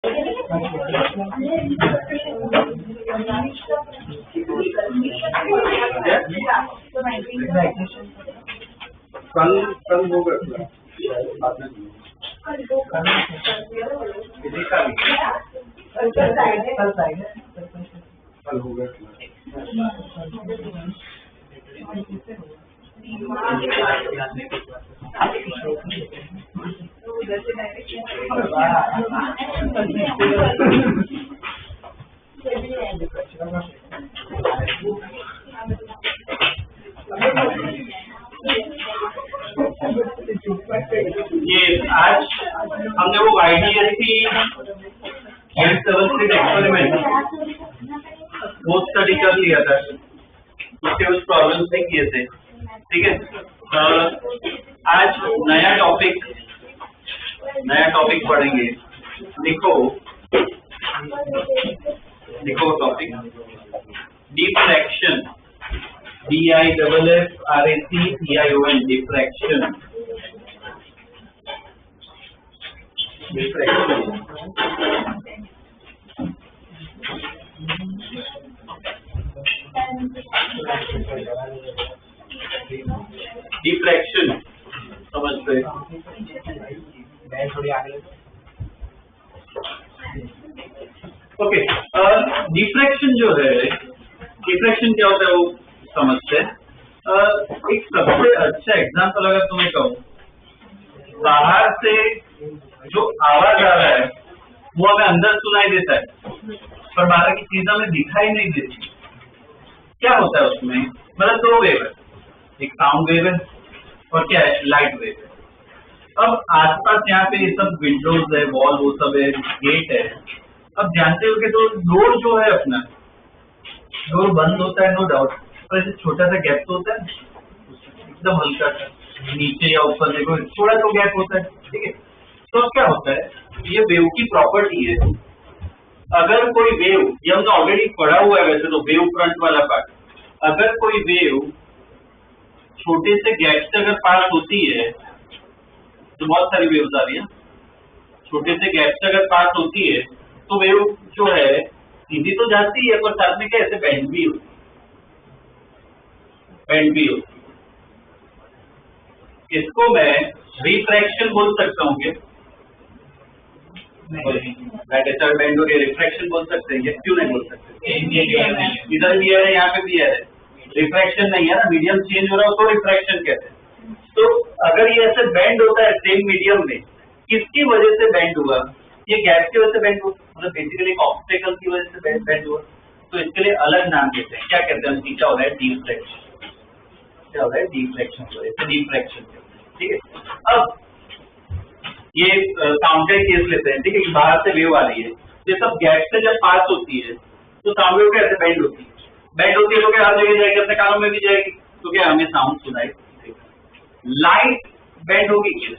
कल होगा कल होगा ये आज हमने वो IDSC एक्सपेरिमेंट वो स्टडी कर लिया था, उसके कुछ प्रॉब्लम्स नहीं किए थे। ठीक है, आज नया टॉपिक पढ़ेंगे। लिखो topic diffraction, DIFFRACTION, diffraction. Diffraction समझते हैं? ओके, डिफ्रैक्शन जो है, डिफ्रैक्शन क्या होता है वो समझते हैं। एक सबसे अच्छा एग्जांपल अगर तुम्हें कहूँ, बाहर से जो आवाज आ रहा है वो हमें अंदर सुनाई देता है, पर बाहर की चीज हमें दिखाई नहीं देती। क्या होता है उसमें? मतलब दो वेव है, एक साउंड वेव है और क्या है, लाइट वेव है। अब आसपास यहाँ पे ये सब विंडोज है, वॉल वो सब है, गेट है। अब जानते हो कि तो डोर जो है अपना, डोर बंद होता है नो डाउट, पर ऐसे छोटा सा गैप तो होता है, एकदम हल्का सा, नीचे या ऊपर देखो थोड़ा तो गैप होता है। ठीक है, तो अब क्या होता है, ये वेव की प्रॉपर्टी है। अगर कोई वेव, ये हमने ऑलरेडी पढ़ा हुआ है वैसे तो, वेव फ्रंट वाला पार्ट, अगर कोई वेव छोटे से गैप से अगर पास होती है, तो बहुत सारी वेव्स आ रही है, छोटे से गैप से अगर पास होती है तो वेव जो है सीधी तो जाती है, पर साथ में क्या ऐसे बैंड भी होती है। इसको मैं रिफ्रैक्शन बोल सकता हूँ क्या? बैंड हो गया, रिफ्रैक्शन बोल सकते हैं, क्यों नहीं बोल सकते? इधर भी है, यहाँ पे भी है, रिफ्रैक्शन नहीं है ना, मीडियम चेंज हो रहा हो तो रिफ्रैक्शन कहते हैं। तो अगर ये ऐसे बैंड होता है सेम मीडियम में, किसकी वजह से बैंड हुआ? ये गैप की वजह से बैंड हुआ, मतलब बेसिकली एक ऑब्स्टेकल की वजह से बैंड हुआ। तो इसके लिए अलग नाम देते हैं, क्या कहते हैं? क्या हो रहा है? डिफ्रैक्शन। क्या हो रहा है? डिफ्रैक्शन हो रहा है, डिफ्रैक्शन। ठीक है, अब ये साउंड का केस लेते हैं। ठीक है, बाहर से वेव आ रही है, ये सब गैप से जब पास होती है तो साउंड वेव कैसे बैंड होती है? बैंड होती है तो क्या हर जगह जाएगी, अपने कानों में भी जाएगी, तो क्या हमें साउंड सुनाई देगा। लाइट बैंड होगी क्या?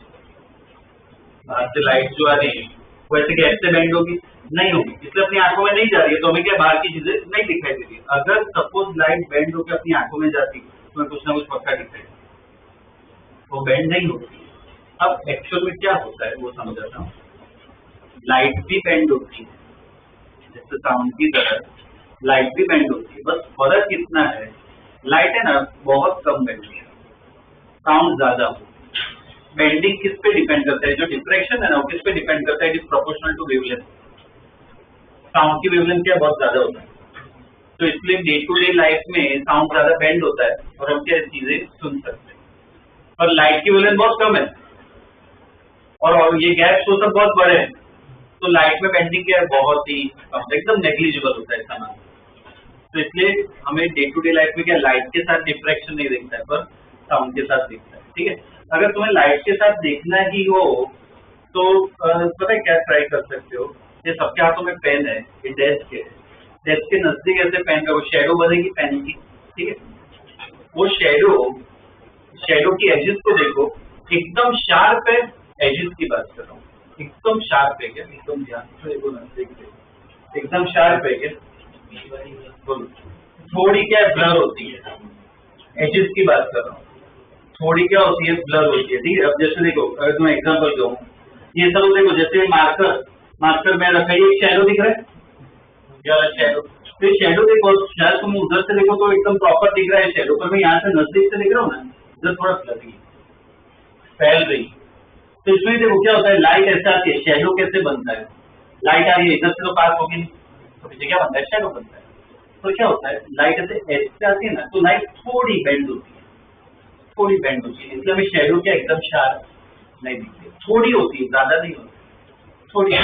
बाहर से लाइट जो आ रही है वैसे गैप से बैंड होगी? नहीं होगी, इसलिए अपनी आंखों में नहीं जा रही है, तो हमें क्या बाहर की चीजें नहीं दिखाई देती। अगर सपोज लाइट बैंड होकर अपनी आंखों में जाती तो हमें कुछ ना कुछ पक्का दिखाई, वो बैंड नहीं होती। अब एक्चुअल में क्या होता है वो समझाता हूँ। लाइट भी बैंड होती है, जैसे साउंड की तरह लाइट भी बैंड होती है, बस फर्क कितना है, लाइट है ना बहुत कम बैंड है, साउंड ज्यादा हो। बेंडिंग किस पे डिपेंड करता है? जो डिफ्रैक्शन है ना वो किस पे डिपेंड करता है? It is proportional to wavelength. Sound की वेवलेंथ क्या बहुत ज्यादा होता है, तो इसलिए डे टू डे लाइफ में साउंड ज्यादा बेंड होता है और हम क्या चीजें सुन सकते हैं। और लाइट की वेवलेंथ बहुत कम है और ये गैप्स वो सब बहुत बड़े हैं, तो लाइट में बेंडिंग क्या है? बहुत ही कम, एकदम नेग्लिजिबल होता है सामान। तो इसलिए हमें डे टू डे लाइफ में क्या लाइट के साथ डिफ्रैक्शन नहीं दिखता है, पर साउंड के साथ दिखता है। ठीक है, अगर तुम्हें लाइट के साथ देखना ही हो तो पता है क्या ट्राई कर सकते हो? ये सबके हाथों में पेन है, ये डेस्क है, डेस्क के नजदीक ऐसे पेन का वो शेडो बनेगी पेन की। ठीक है, वो शेडो की एजेस को देखो, एकदम शार्प है, एजेस की बात कर रहा हूँ, एकदम शार्प है क्या? एकदम ध्यान से देखो ना, एकदम शार्प है क्या? थोड़ी क्या ब्लर होती है, एजेस की बात कर रहा हूँ, थोड़ी क्या होती है? ब्लर होती है। ठीक है, अब जैसे देखो, अगर तुम्हें एग्जांपल दूं, ये सब देखो, जैसे मास्टर में रखा ये शैडो दिख रहा है, ये वाला शैडो, तो शैडो देखो, शायद तुम उधर से देखो तो एकदम प्रॉपर दिख रहा है शैडो, पर मैं यहाँ से नजदीक से देख रहा हूँ ना, इधर थोड़ा फैल रही। तो इसमें देखो क्या होता है, लाइट ऐसे आती है, शैडो कैसे बनता है, लाइट आ रही है इधर से तो पास होगी नहीं, तो पीछे क्या बनता है, शैडो बनता है। तो क्या होता है, लाइट ऐसे आती है ना, तो लाइट थोड़ी बेंड होती है, इसलिए हमें शैडो क्या एकदम शार्प नहीं दिखती, थोड़ी होती है, ज्यादा नहीं होती, थोड़ी।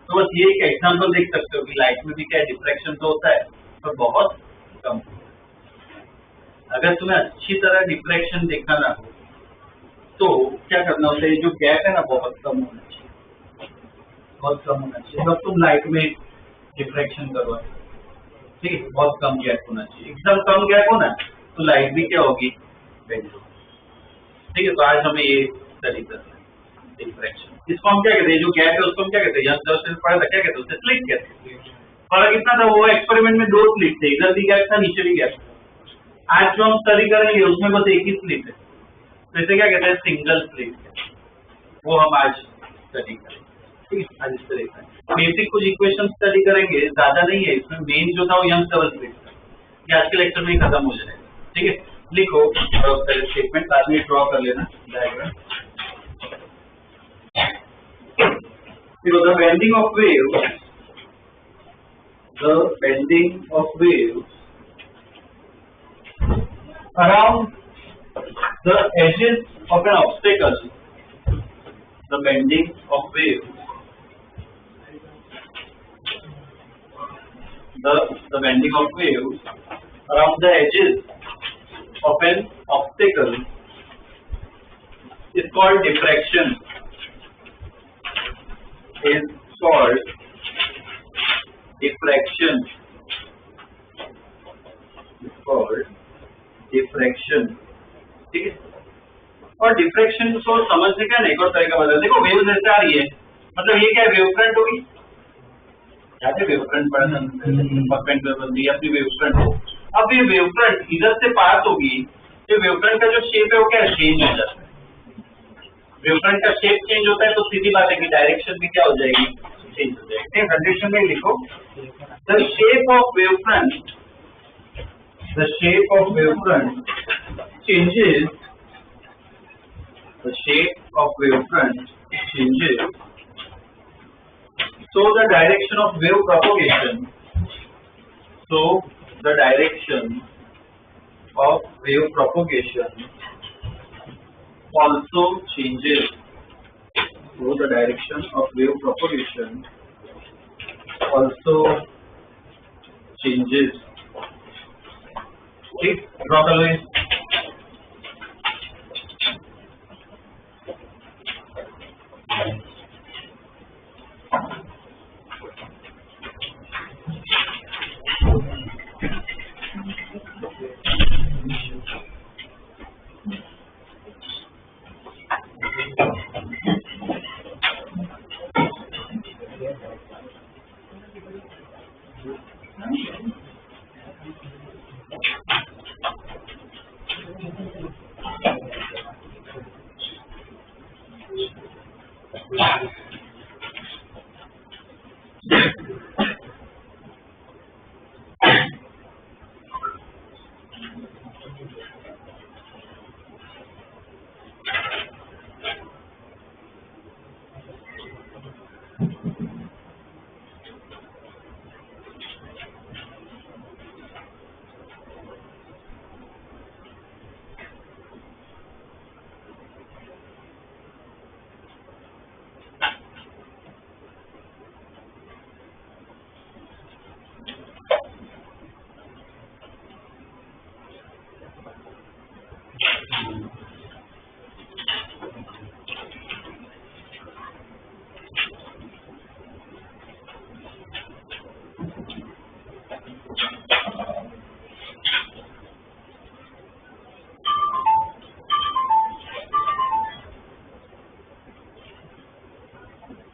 तो बस ये एक एग्जाम्पल देख सकते हो कि लाइट में भी क्या डिफ्रैक्शन तो होता है पर बहुत कम। अगर तुम्हें अच्छी तरह डिफ्रैक्शन देखना ना हो तो क्या करना होता है, जो गैप है ना बहुत कम होना चाहिए, बहुत कम होना चाहिए। जब तुम लाइट में डिफ्रैक्शन करो, ठीक है, बहुत कम गैप होना चाहिए, एकदम कम गैप होना तो लाइट भी क्या होगी, बेंड होगी। ठीक है, तो आज हमें ये स्टडी करना है डिफ्रैक्शन। इसको हम क्या कहते हैं, जो गैप है उसको हम क्या कहते हैं, यहाँ पढ़ा था क्या कहते हैं, उसे स्लिट कहते हैं। फर्क इतना था, वो एक्सपेरिमेंट में 2 स्लिट थे, इधर भी गैप था, नीचे भी गैप था। आज जो हम स्टडी करेंगे उसमें बस एक ही स्लिट है, तो इसे क्या कहते हैं, सिंगल स्लिट, वो हम आज स्टडी करेंगे। ठीक है, आज इस तरह का बेसिक कुछ इक्वेशन स्टडी करेंगे, ज्यादा नहीं है इसमें, मेन जो था वो यंग डबल स्लिट था, ये आज के लेक्चर में ही खत्म हो जाएगा। ठीक है, लिखो स्टेटमेंट, बाद में ड्रॉ कर लेना diagram. So the bending of waves around the edges of an obstacle, the bending of waves, the bending of waves around the edges of an obstacle is called diffraction. Is called diffraction. Is called diffraction. ठीक है, और diffraction को समझने का एक और तरीका बता, देखो वेव जैसे आ रही है, मतलब ये क्या है, वेव फ्रंट होगी, क्या वेव फ्रंट पढ़ना, परपेंडिकुलर बनती है अपनी वेव फ्रंट हो। अब ये वेव फ्रंट इधर से पास होगी, तो वेव फ्रंट का जो शेप है वो क्या चेंज हो जाता है, वेव फ्रंट का शेप चेंज होता है, तो सीधी बात है कि डायरेक्शन भी क्या हो जाएगी, चेंज हो जाएगी। कंडीशन में लिखो, the shape of wave front, the shape of wave front changes, the shape of wave front changes, so the direction of wave propagation, so the direction of wave propagation also changes, so the direction of wave propagation also changes. Okay, draw the line.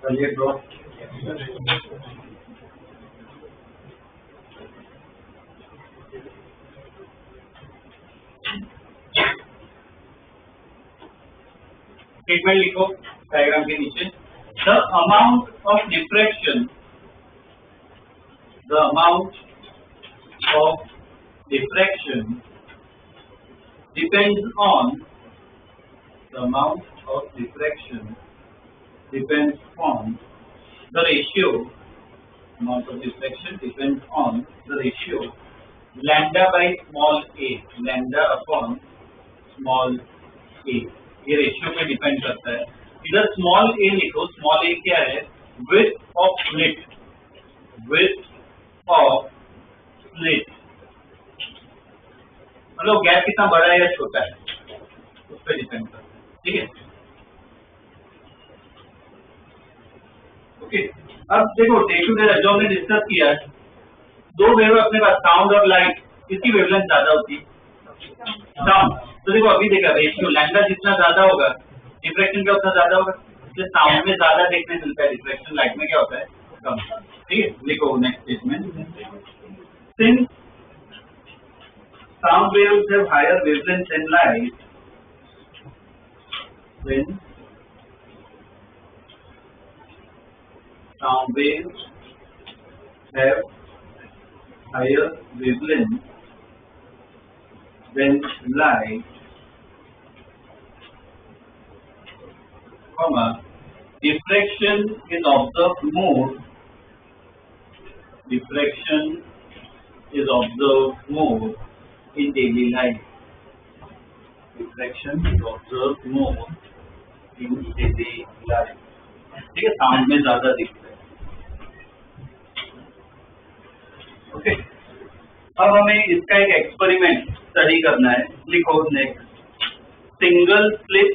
चलिए draw, statement लिखो diagram के नीचे, The amount of diffraction depends on the ratio. Amount of diffraction depends on the ratio lambda by small a, lambda upon small a. ये ratio पे depend करता है. इधर small a लिखो. स्मॉल a क्या है? width of slit. मतलब gap कितना बड़ा है या छोटा है उस पर डिपेंड करता है. ठीक है. ओके. अब देखो डे टू डे जो हमने डिस्कस किया है, दो वेव अपने पास, साउंड और लाइट. किसकी वेवलेंथ ज्यादा होती है? साउंड. तो देखो अभी देखा रेशियो लैम्डा जितना ज्यादा होगा डिफ्रैक्शन क्या उतना ज्यादा होगा. इसलिए साउंड में ज्यादा देखने मिलता है, डिफ्रैक्शन लाइट में क्या होता है? कम. ठीक है. देखो next statement. Since sound waves have higher wavelength than light, sound waves have higher wavelength than light, diffraction is observed more in daily life. Diffraction is observed more in daily life. ठीक है. Sound में ज्यादा दिखता है. Okay. अब हमें इसका एक एक्सपेरिमेंट स्टडी करना है. लिखो next. Single slit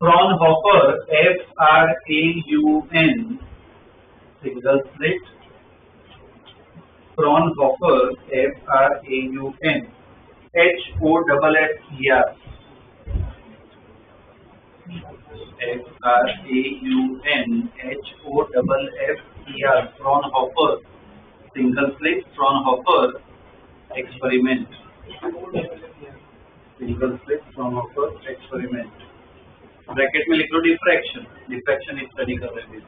Fraunhofer FRAUN, single slit Fraunhofer FRAUN HOFFER Fraunhofer single slit Fraunhofer experiment. Single slit Fraunhofer experiment. Bracket में लिख लो डिफ्रैक्शन. डिफ्रैक्शन स्टडी कर रहे हैं.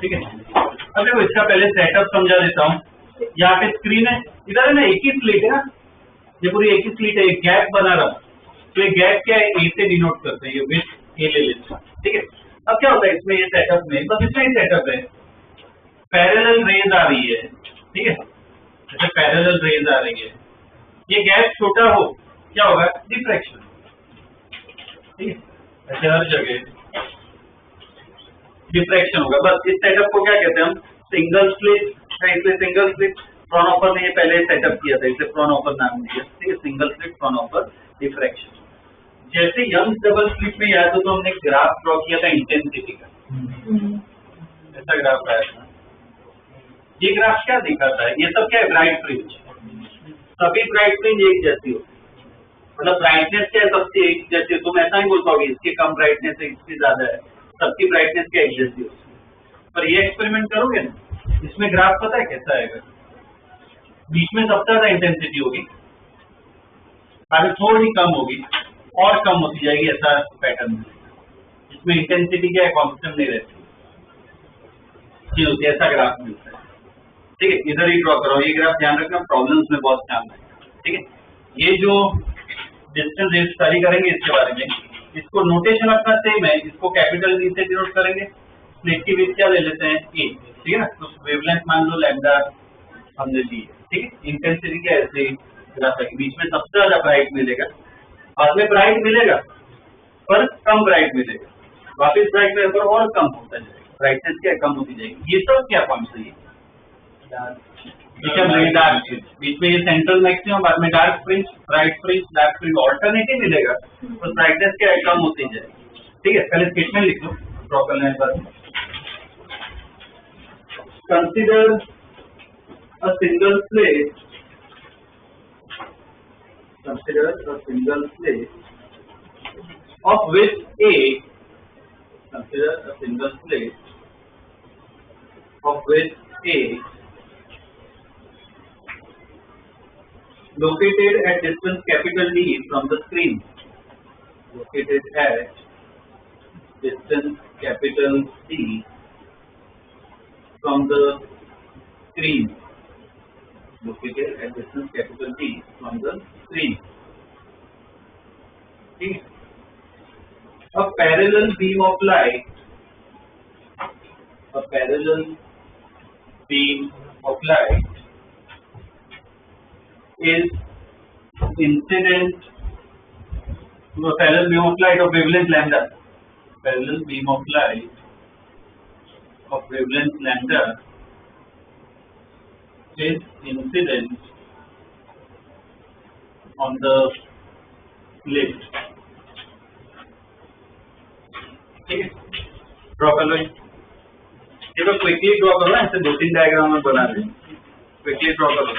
ठीक है. अब देखो इसका पहले सेटअप समझा देता हूँ. यहाँ पे स्क्रीन है. इधर है ना एक ही स्लिट है ना. ये पूरी एक ही स्लिट है. एक गैप बना रहा. तो ये गैप क्या है? ए से डिनोट करते हैं. ये विड्थ ए ले लेते हैं. ठीक है. अब क्या होता है इसमें, ये सेटअप में बस इतना ही सेटअप है. पैरेलल रेज आ रही है. ठीक है. जैसे पैरेलल रेज आ रही है, ये गैप छोटा हो क्या होगा? डिफ्रैक्शन. ठीक है. ऐसे हर जगह डिफ्रैक्शन होगा. बस इस सेटअप को क्या कहते हैं हम? Single slit. इसलिए सिंगल स्लिट फ्रॉनहोफर ने ये पहले सेटअप किया था, इसे फ्रॉनहोफर नाम दिया. ठीक है. Single slit Fraunhofer diffraction. जैसे यंग डबल स्लिट में याद हो तो हमने ग्राफ ड्रॉ किया था इंटेंसिटी का. ऐसा ग्राफ आया था. ये ग्राफ क्या दिखाता है? ये सब क्या है? Bright fringe. सभी ब्राइट फ्रिंज एक जैसी हो, मतलब ब्राइटनेस क्या है? सबसे एक जैसी. तुम ऐसा ही बोल पाओगे इसकी कम ब्राइटनेस है, इसकी ज्यादा है. सबकी ब्राइटनेस क्या एक जैसी हो. पर ये एक्सपेरिमेंट करोगे ना, इसमें ग्राफ पता है कैसा आएगा? बीच में सबसे ज्यादा इंटेंसिटी होगी, आगे थोड़ी कम होगी और कम होती जाएगी. ऐसा पैटर्न है. इसमें इंटेंसिटी क्या है? कांस्टेंट नहीं रहती. ऐसा ग्राफ मिलता है. ठीक है. इधर ही ड्रॉ करो. ये ग्राफ ध्यान रखना, प्रॉब्लम्स में बहुत ध्यान रखना. ठीक है. ये जो डिस्टेंस रेंज स्टडी करेंगे इसके बारे में, इसको नोटेशन अपना सेम है. इसको कैपिटल वी से डिनोट करेंगे. स्लिट की विड्थ क्या ले लेते हैं? ए. ठीक है ना. तो वेवलेंथ मान लो लैम्डा हमने ली है. ठीक है. इंटेंसिटी क्या ऐसे ग्राफ है. बीच में सबसे ज्यादा ब्राइट मिलेगा, बाद में ब्राइट मिलेगा पर कम ब्राइट मिलेगा, वापिस ब्राइट में और कम होता जाएगा. ब्राइटनेस क्या कम होती जाएगी. ये सब क्या पॉइंट है? Dark fringe. बीच में ये सेंट्रल मैक्सिमम, बाद में dark fringe, bright fringe, dark fringe. Alternative मिलेगा तो ब्राइटनेस क्या है? कम होती जाएगी. ठीक है. पहले स्टेटमेंट लिख लो ड्रॉ करने के बाद. Consider a single slit of which A, consider a single slit of which A located at distance capital D from the screen, located at distance capital D from the screen, located at distance capital D from the screen. Okay. A parallel beam of light, a parallel beam of light is incident to a parallel beam of light of wavelength lambda. Parallel beam of light of wavelength lambda is incident on the slit. ठीक है, draw कर लो। ये तो quickly draw करो, ऐसे 2-3 diagram में बना दे, quickly draw करो।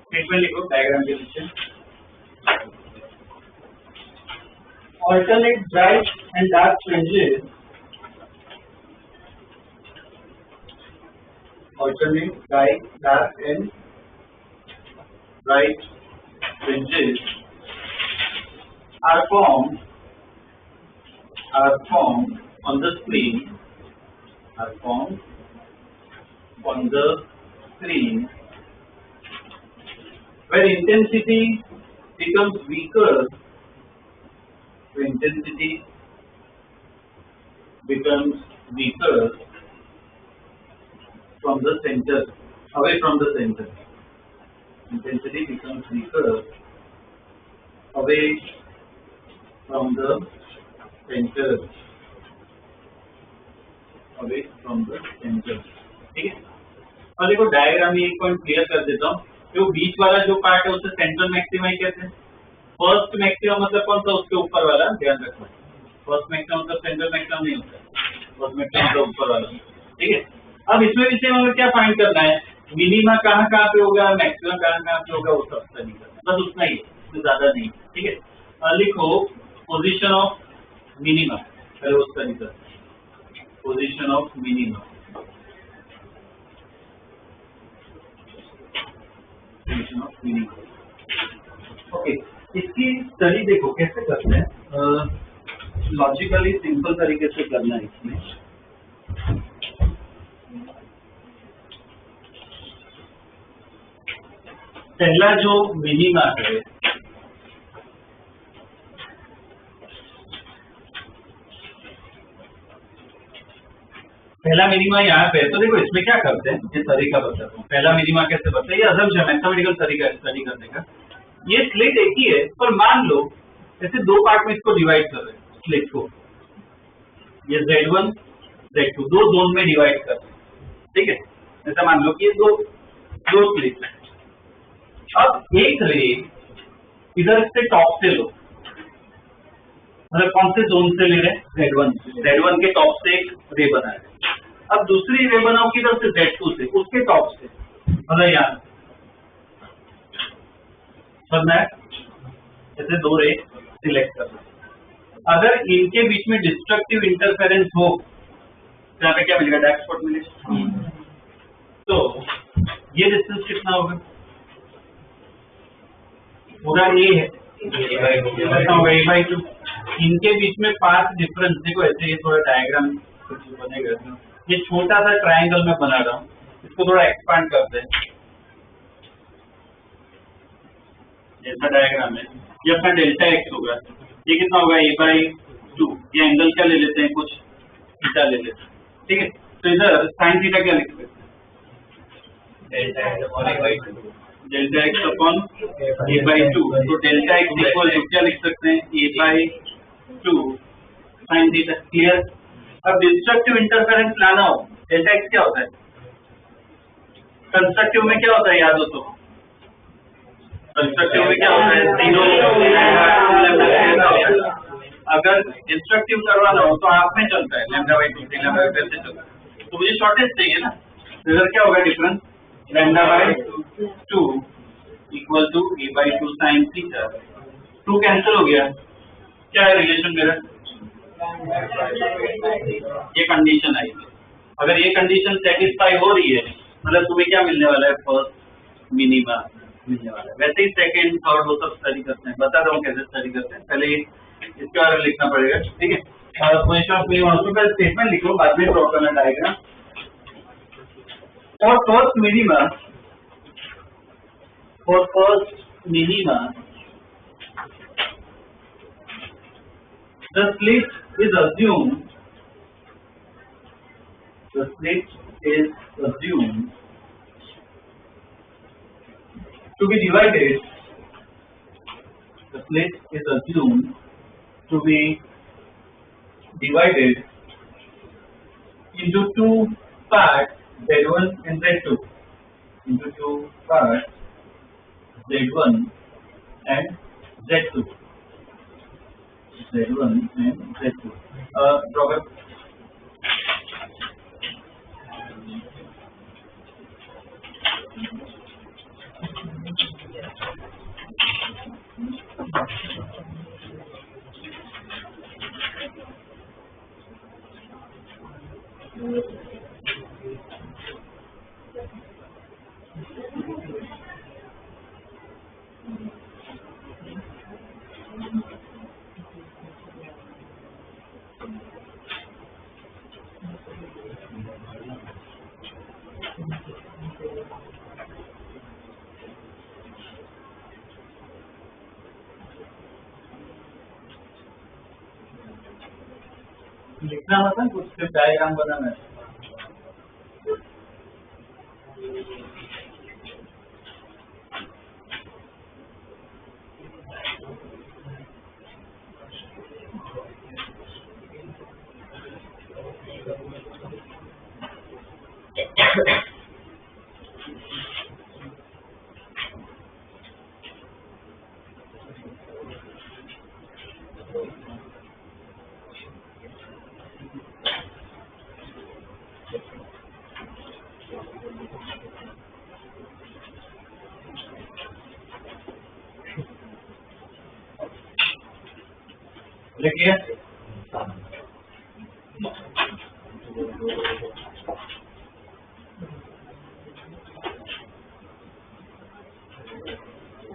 स्टेटमेंट लिखो डायग्राम के नीचे। Alternate bright and dark fringes. Alternate dark and bright fringes are formed on the screen. Are formed on the screen where intensity becomes weaker. Intensity becomes weaker from the center, away from the center. Intensity becomes weaker away from the center. Away from the center. ठीक है। और देखो diagram में एक point clear कर देता हूँ, जो बीच वाला जो पार्ट है उसे सेंट्रल मैक्सिमा ही कहते हैं। फर्स्ट मैक्सिमम मतलब कौन सा, उसके ऊपर वाला, ध्यान रखना। फर्स्ट मैक्सिमम मतलब सेंट्रल मैक्सिमम नहीं होता है, फर्स्ट मैक्सिमम मतलब ऊपर वाला। ठीक है। अब इसमें भी सेम हमें क्या फाइंड करना है, मिनिमा कहाँ पे होगा, मैक्सिमम कहाँ पे होगा, वो सब स्टडी करना, बस उतना ही, उससे ज्यादा नहीं। ठीक है। लिखो पोजीशन ऑफ मिनिमा, पहले वो स्टडी करते हैं। Position of minima, minimum. Okay, इसकी स्टडी देखो कैसे करते हैं, लॉजिकली सिंपल तरीके से करना है इसमें। पहला जो मिनिमा है, पहला मिनिमा यहाँ पे है, तो देखो इसमें क्या करते हैं, ये तरीका बताता हूँ। पहला मिनिमा कैसे बनता है, ये अजम्पशन मैथमेटिकल तरीका स्टडी करने का। ये स्लिट एक ही है, पर मान लो जैसे दो पार्ट में इसको डिवाइड कर रहे हैं स्लिट को, ये Z1 Z2 दो जोन में डिवाइड कर रहे हैं, ठीक है। ऐसा मान लो कि ये दो स्लिट है। अब एक रे इधर से टॉप से लो, मतलब कौन से जोन से ले रहे हैं, Z1 के टॉप से एक रे बना है। अब दूसरी रे बनाओ किधर से, Z2 से, उसके टॉप से, मतलब यहाँ समझना है। जैसे दो रे सिलेक्ट करना, अगर इनके बीच में डिस्ट्रक्टिव इंटरफेरेंस हो तो यहाँ पे क्या मिलेगा, डार्क स्पॉट मिलेगा। तो ये डिस्टेंस कितना होगा, पूरा ए है, कितना होगा A/2। इनके बीच में पाथ डिफरेंस देखो, ऐसे ये थोड़ा डायग्राम बनेगा, ये छोटा सा ट्रायंगल में बना रहा हूँ, इसको थोड़ा एक्सपांड करते हैं। जैसा डायग्राम है, ये अपना डेल्टा एक्स होगा, ये कितना होगा A/2। ये एंगल क्या ले लेते हैं, कुछ थीटा ले लेते हैं, ठीक है। तो इधर साइन थीटा क्या लिख सकते हैं, डेल्टा एक्स अपॉन A/2। तो डेल्टा एक्स इक्वल टू क्या लिख सकते हैं, A/2 साइन थीटा। क्लियर। अब डिस्ट्रक्टिव इंटरफेरेंस लाना हो, डेल्टा एक्स क्या होता है, कंस्ट्रक्टिव में क्या होता है, याद हो तो, कंस्ट्रक्टिव में क्या होता है, 0 अगर डिस्ट्रक्टिव करवाना हो तो हाफ में चलता है, λ/2 3λ/2 से चलता है। तो मुझे शॉर्टेज चाहिए ना, तो इधर क्या होगा difference, λ/2 equal to A/2 sine theta. 2 cancel हो गया, क्या है रिलेशन मेरा, ये कंडीशन आई। अगर ये कंडीशन सेटिस्फाई हो रही है, मतलब तुम्हें क्या मिलने वाला है, फर्स्ट मिनिमा मिलने वाला है। वैसे ही सेकंड थर्ड वो सब स्टडी करते हैं, बता रहा हूँ कैसे स्टडी करते हैं। पहले इसके बारे में लिखना पड़ेगा, ठीक है। पोजीशन ऑफ मिनिमा का स्टेटमेंट लिखो, बाद में ड्रॉ करना डायग्राम। और first minima the slit is assumed to be divided. The slit is assumed to be divided into two parts, Z1 and Z2. Into two parts, Z1 and Z2. Z1 and Z2. Robert. लिखना होता है, कुछ सिर्फ diagram बनाना है। लिखिए,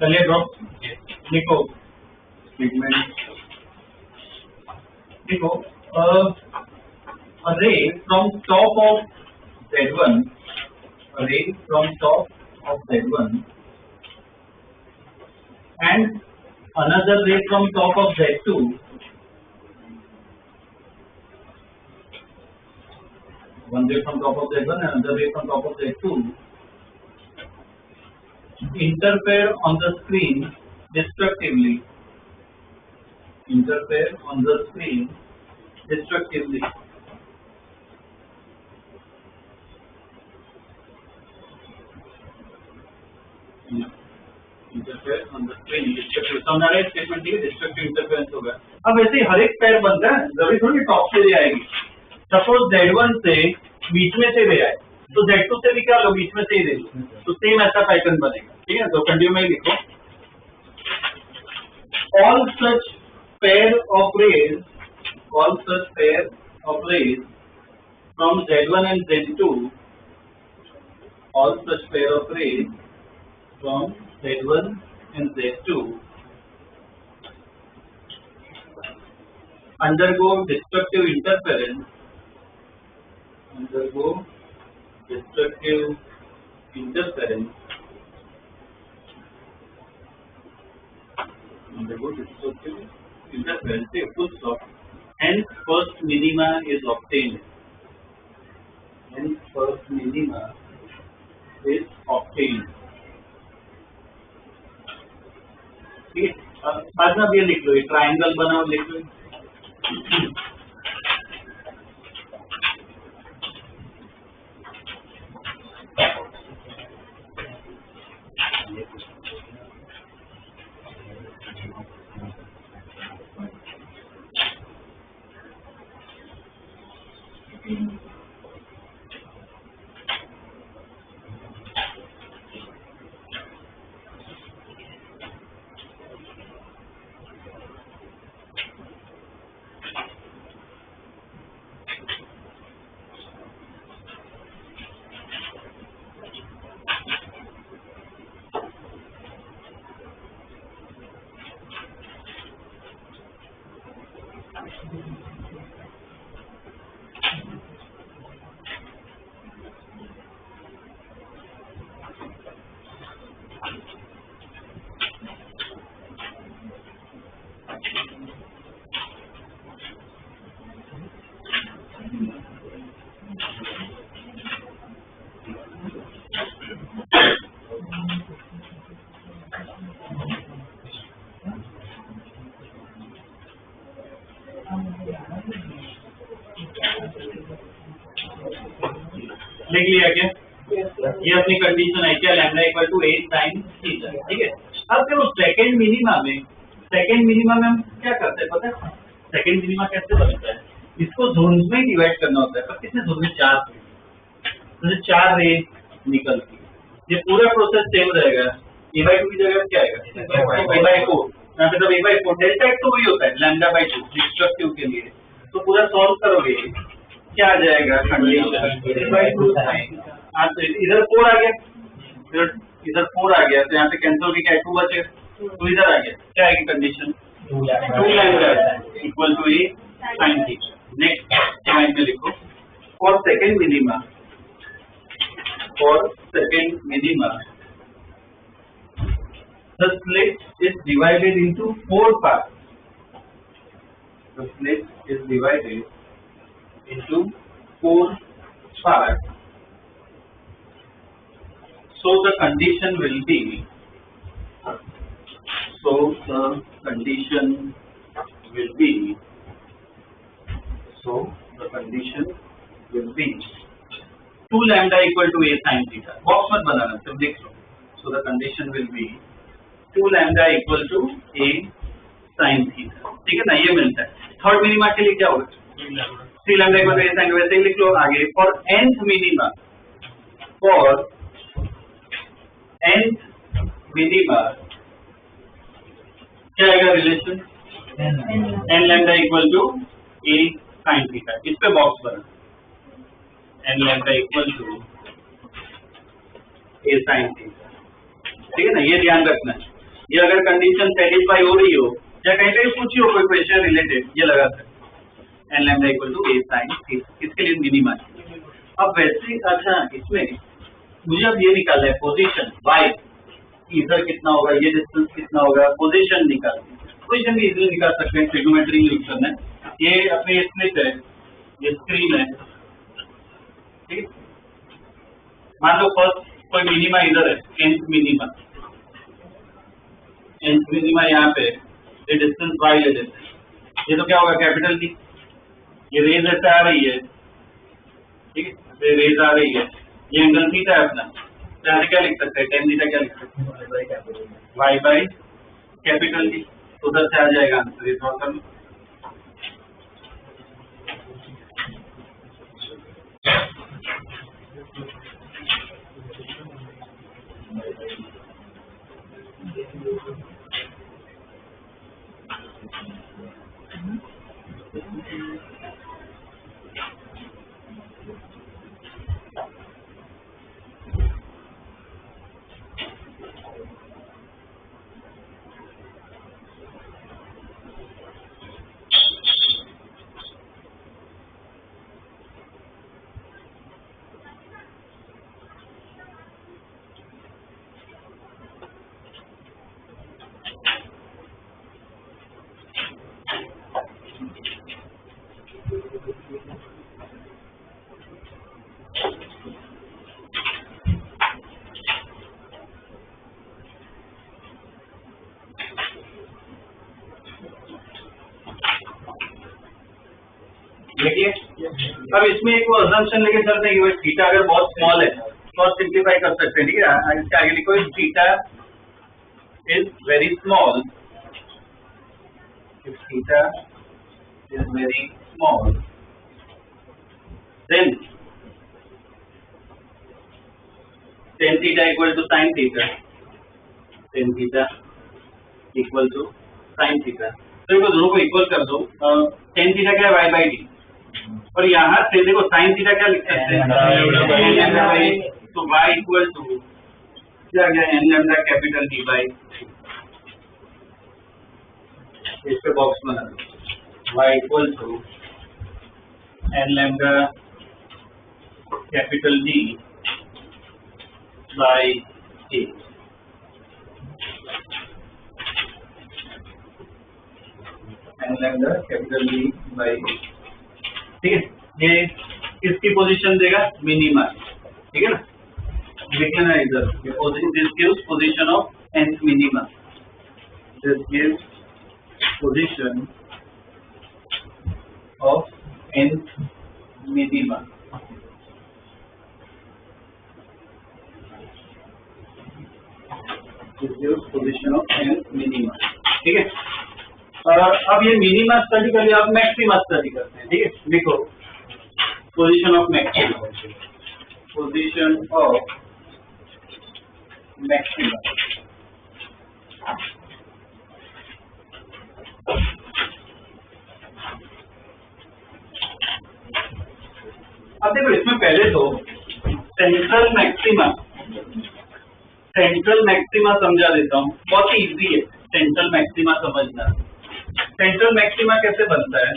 चलिए drop लिखो statement लिखो a ray from top of Z1, a ray from top of Z1 and another ray from top of Z2, one ray from top of Z1 and another ray from top of Z2 interfere on the screen destructively. Interfere on the screen destructively. Interfere on the screen destructive. हमारा statement है destructive interference होगा. अब ऐसे हर एक पैर बनता है, जरूरी थोड़ी टॉप से रे आएगी. सपोज Z1 से बीच में से रे आए तो Z2 से भी क्या लो बीच में से ही रे लो, तो सेम ऐसा पैटर्न बनेगा. ठीक है, तो कंटिन्यू में लिखो all such pair of rays from Z1 and Z2, all such pair of rays from Z1 and Z2 undergo destructive interference full stop. Hence first minima is obtained. ठीक है, बाद में ये लिख लो, ये ट्राइंगल बनाओ लिख लो. लिख लिया क्या? ये अपनी कंडीशन है क्या, lambda equal to 8 sin theta. ठीक है, अब चलो सेकंड मिनिमा में हम क्या करते हैं पता है? सेकंड मिनिमा कैसे बनता है, इसको जोन्स में डिवाइड करना होता है. पर कितने जोन में? 4. तो 4 रे निकलती है. ये पूरा प्रोसेस सेम रहेगा. a/2 की जगह क्या आएगा? a/4. यहाँ पे जब a/4 डेल्टा एक्स तो वही होता है λ/2 डिस्ट्रक्टिव के लिए. तो पूरा सॉल्व करोगे क्या आ जाएगा कंडीशन? हाँ, तो इधर 4 आ गया, इधर 4 आ गया, तो यहाँ पे कैंसिल हो गया, 2 बचे, तो इधर आ गया. क्या आएगी condition? 2 lambda equal to a sine theta. Next line में लिखो for second minima the slit is divided into 4 parts. The slit is divided into 4 parts. So the condition will be. So the condition will be. 2 lambda equal to a sin theta. Box मत बनाना, सिर्फ देख लो. So the condition will be 2 lambda equal to a sin theta. ठीक है ना, ये मिलता है. Third minima के लिए क्या होगा? 3 lambda equal to a sin. वैसे ही लिख लो आगे. For nth minima, क्या आएगा relation? n lambda equal to a sin theta. इस पे बॉक्स बना. n lambda equal to a sin theta. ठीक है ना, ये ध्यान रखना है. ये अगर कंडीशन सेटिस्फाई हो रही हो या कहीं कहीं पूछी हो कोई क्वेश्चन रिलेटेड, ये लगा सकते n lambda equal to a sine theta, किसके लिए मिनिमा। अब वैसे अच्छा इसमें मुझे अब ये निकालना है पोजीशन y, इधर कितना होगा, ये डिस्टेंस कितना होगा, पोजीशन निकालनी है। पोजीशन भी इजीली निकाल सकते हैं, ट्रिग्नोमेट्री यूज करना है। ये अपने स्प्लिट है, ये स्क्रीन है, ठीक। मान लो फर्स्ट कोई मिनिमा इधर है, nth मिनिमा, nth मिनिमा यहाँ पे, ये डिस्टेंस y ले लेते हैं, ये तो क्या होगा कैपिटल D, ये रेज ऐसे आ रही है, ठीक है, ये रेज आ रही है, ये एंगल थीटा है अपना, यहाँ से क्या लिख सकते हैं, टेन थीटा क्या लिख सकते हैं, y बाई कैपिटल D, उधर से आ जाएगा आंसर, ये सॉल्व कर लो। देखिए अब इसमें एक वो अजम्पशन लेके चलते हैं कि थीटा अगर बहुत स्मॉल है तो सिंप्लीफाई कर सकते हैं, ठीक है। इसके आगे लिखो theta is very small, if theta is very small, then tan theta equal to sin theta, tan theta equal to sin theta। तो इनको दोनों को इक्वल कर दो, tan theta क्या है y by d, और यहाँ से देखो sin theta क्या लिख सकते हैं, तो y इक्वल टू क्या गया n lambda capital D by, इस पे बॉक्स बना दो, y equal to n lambda capital D by a, n lambda capital D by a, ठीक है। ये किसकी पोजीशन देगा, मिनिमा, ठीक है ना, लिख लेना इधर, this gives position of nth minima, this gives position of nth minima, this gives position of nth minima, ठीक है। अब ये मिनिमा स्टडी कर लिया, अब मैक्सिमा स्टडी करते हैं, ठीक है। लिखो position of maxima, position of maxima, अब देखो इसमें पहले तो सेंट्रल मैक्सिमा समझा देता हूँ, बहुत ही इजी है सेंट्रल मैक्सिमा समझना। सेंट्रल मैक्सिमा कैसे बनता है,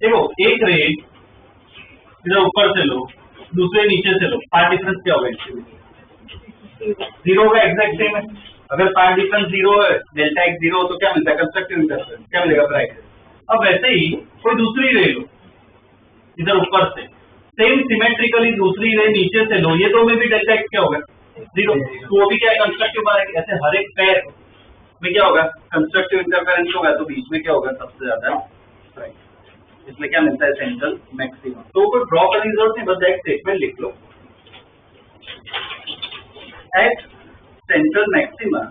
देखो एक रे इधर ऊपर से लो, दूसरे नीचे से लो, पार्ट डिफरेंस क्या होगा, जीरो होगा, एग्जैक्ट सेम है। अगर पार्ट डिफरेंस जीरो है, डेल्टा एक्स जीरो हो तो क्या मिलता है, कंस्ट्रक्टिव इंटरफेरेंस, क्या मिलेगा, ब्राइट। अब वैसे ही कोई दूसरी रे लो इधर ऊपर से, सेम सिमेट्रिकली दूसरी रे नीचे से लो, ये दो में भी डेल्टा एक्स क्या होगा, जीरो, तो वो भी क्या है, कंस्ट्रक्टिव बनेगी। ऐसे हर एक पैर में क्या होगा, कंस्ट्रक्टिव इंटरफेरेंस होगा, तो बीच में क्या होगा, सबसे ज्यादा ब्राइट। इसमें क्या मिलता है, सेंट्रल मैक्सिमा। तो कोई ड्रॉ करने की जरूरत नहीं, बस एक स्टेटमेंट लिख लो, at central maxima,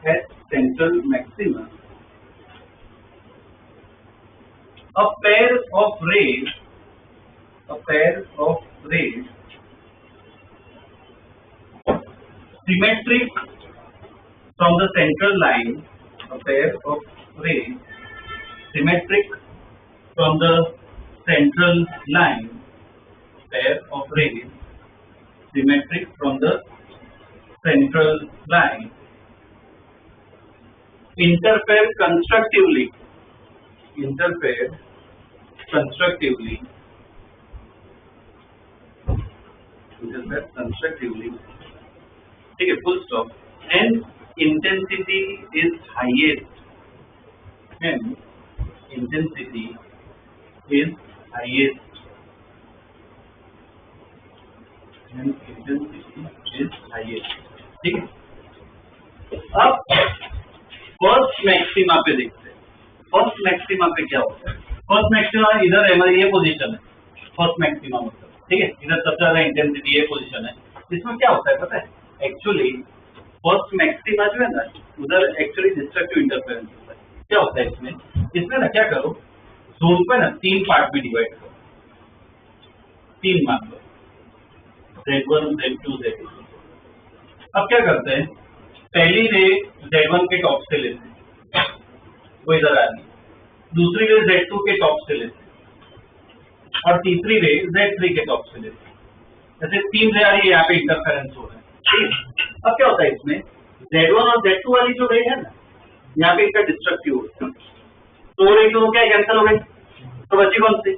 at central maxima, a pair of rays symmetric from the central line, a pair of rays symmetric from the central line, pair of rays symmetric from the central line, interfere constructively ठीक है, full stop, and intensity is highest, ठीक है। अब first maxima पे देखते हैं, first maxima पे क्या होता है। फर्स्ट मैक्सिमा इधर है, मतलब ये पोजीशन है फर्स्ट मैक्सिमा मतलब, ठीक है, इधर सबसे ज्यादा इंटेंसिटी ये पोजीशन है। इसमें क्या होता है पता है, एक्चुअली फर्स्ट मैक्सिमा जो है ना, उधर एक्चुअली डिस्ट्रक्टिव इंटरफेरेंस होता है। क्या होता है इसमें ना क्या करो, जोन पे ना 3 पार्ट में डिवाइड करो, 3 मान लो, Z1, Z2, Z2। अब क्या करते हैं, पहली रे Z1 के टॉप से लेते हैं, वो इधर आ रही, दूसरी रे Z2 के टॉप से लेते हैं, और तीसरी रे Z3 के टॉप से लेते हैं। जैसे 3 रे आ रही है, यहाँ पे इंटरफेरेंस हो रहा है, ठीक। अब क्या होता है इसमें, Z1 और Z2 वाली जो रे है ना, यहाँ पे इनका डिस्ट्रक्टिव होता है, तो रे तो क्या कैंसिल हो गई, तो बची कौन सी,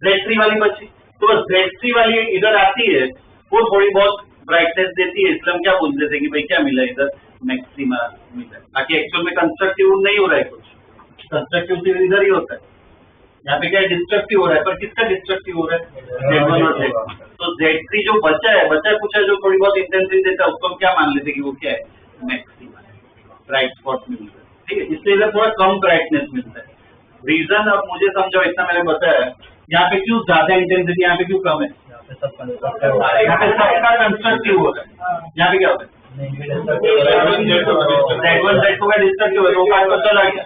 Z3 वाली बची। तो बस Z3 वाली इधर आती है, वो थोड़ी बहुत ब्राइटनेस देती है, इसलिए हम क्या बोल देते हैं कि भाई क्या मिला इधर, मैक्सिमा मिला। बाकी एक्चुअल में कंस्ट्रक्टिव नहीं हो रहा है, कुछ कंस्ट्रक्टिव इधर ही होता है, यहाँ पे क्या डिस्ट्रक्टिव हो रहा है, पर किसका डिस्ट्रक्टिव हो रहा है, Z1 और Z2। तो Z3 जो बचा कुछ है, जो थोड़ी बहुत इंटेंसिटी देता है, उसको हम क्या मान लेते हैं कि वो क्या है, मैक्सिमा, ब्राइट स्पॉट मिलता है, ठीक है। इसलिए इधर थोड़ा कम ब्राइटनेस मिलता है। रीजन अब मुझे समझो, इतना मैंने बताया, यहाँ पे क्यों ज्यादा इंटेंसिटी, यहाँ पे क्यों कम है, यहाँ पे सबका कंस्ट्रक्टिव हो रहा है, यहाँ पे क्या होता है, Z1 Z2 का डिस्ट्रक्टिव है, वो पार्ट तो चला गया,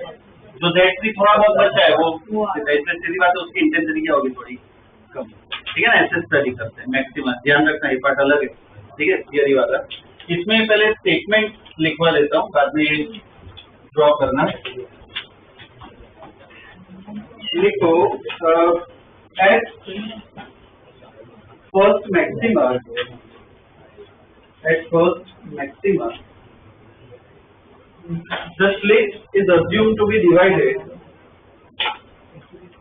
जो Z3 थोड़ा बहुत बचा है, वो सीधी बात है, उसकी इंटेंसिटी क्या होगी, थोड़ी कम, ठीक है ना। ऐसे स्टडी करते हैं मैक्सिमा, ध्यान रखना, ये पार्ट अलग है, ठीक है, थियरी वाला। इसमें पहले स्टेटमेंट लिखवा देता हूँ, बाद में ड्रॉ करना। लिखो, at first maxima, the slit is assumed to be divided.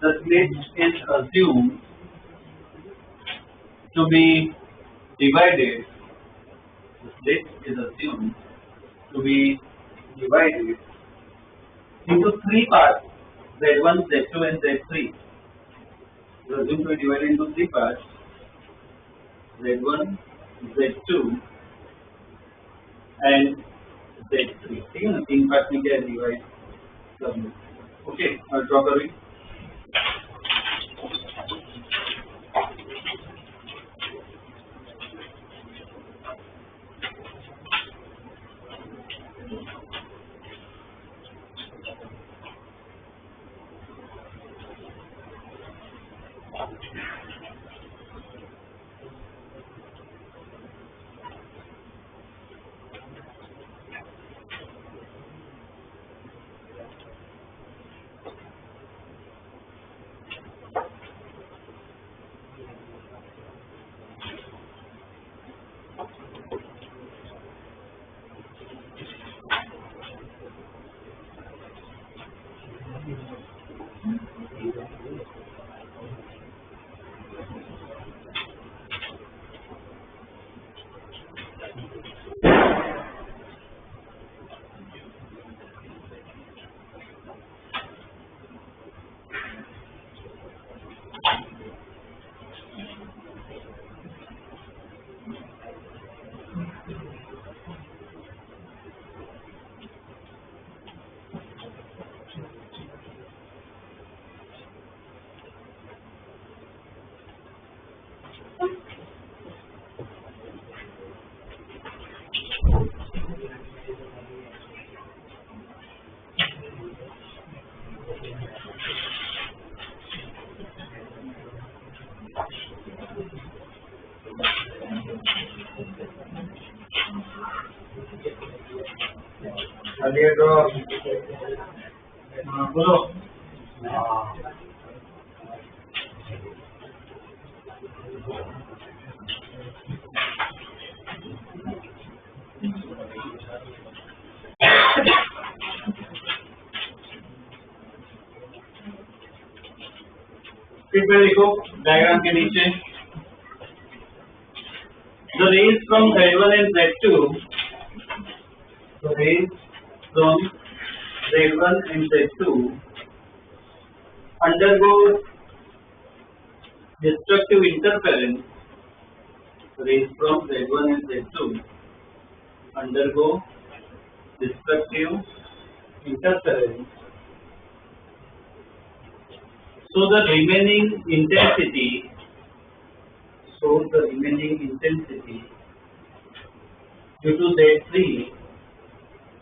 The slit is assumed to be divided. The slit is assumed to be divided into 3 parts: Z1, Z2, and Z3. It is assumed to be divided into 3 parts: Z1, Z2, and Z3. ठीक है ना, 3 part में क्या divide करना। Okay, और draw करें। चलिए तो बोलो। फिर पे लिखो डायग्राम के नीचे the rays from Z1 and Z2 the rays from Z1 and Z2 undergo destructive interference. Rays from Z1 and Z2 undergo destructive interference. So the remaining intensity due to Z3,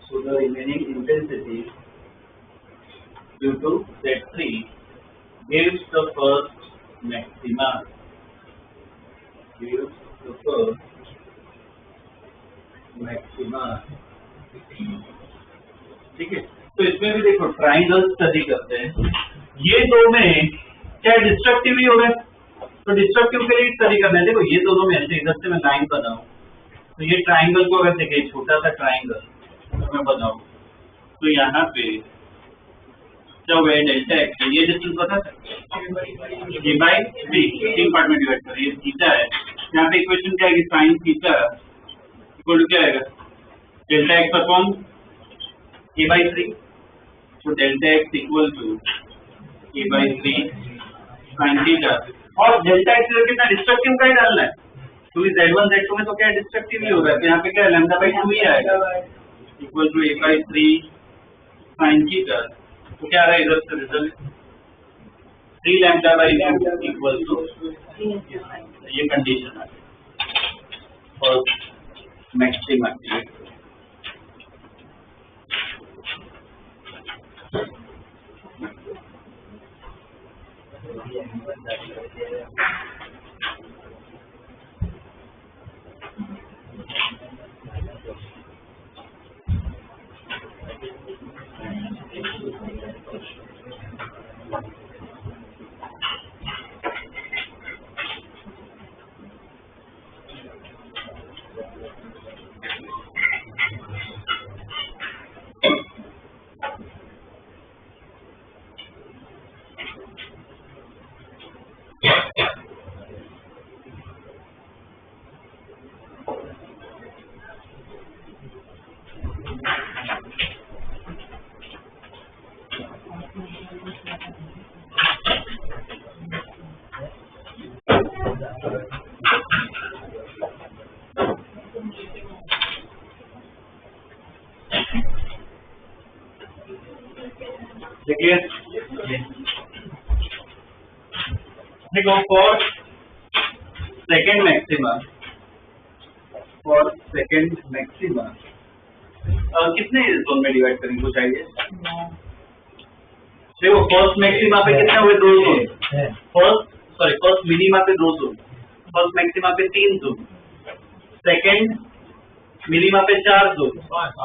so the remaining intensity due to Z3 gives the first maxima. Gives the first maxima. ठीक है, तो इसमें भी देखो triangle study करते हैं, ये दो में क्या डिस्ट्रक्टिव ही हो रहा है, तो डिस्ट्रक्टिव के लिए स्टडी करना है। देखो ये दोनों में ऐसे इधर से मैं लाइन बनाऊं, तो ये ट्राइंगल को अगर देखें छोटा सा ट्राइंगल तो मैं बनाऊं, तो यहाँ पे क्या हुआ है डेल्टा एक्स, ये डिस्टेंस पता है ये बाई बी, तीन पार्ट में डिवाइड करें, ये थीटा है, यहाँ पे इक्वेशन क्या आएगी साइन थीटा इक्वल टू क्या आएगा delta x upon a by 3, तो delta x equal to a by 3 sine theta, और डेल्टा एक्स कितना डिस्ट्रक्टिव का ही डालना है, तो Z1 Z2 में तो क्या डिस्ट्रक्टिव ही होगा, तो यहाँ पे क्या लैम्डा बाई 2 ही आएगा equal to a by 3 sine theta, तो क्या आ रहा है इधर से result 3 lambda by 2 equal to, ये कंडीशन है और मैक्सिमम देखिए, देखो फॉर सेकेंड मैक्सिमा कितने जोन में डिवाइड करेंगे कुछ आइडिया? देखो फर्स्ट मैक्सिमा पे कितने हुए, 2 जोन, फर्स्ट मिनिमा पे 2 जोन, फर्स्ट मैक्सिमा पे 3 जोन, सेकेंड मिनिमा पे 4 जोन,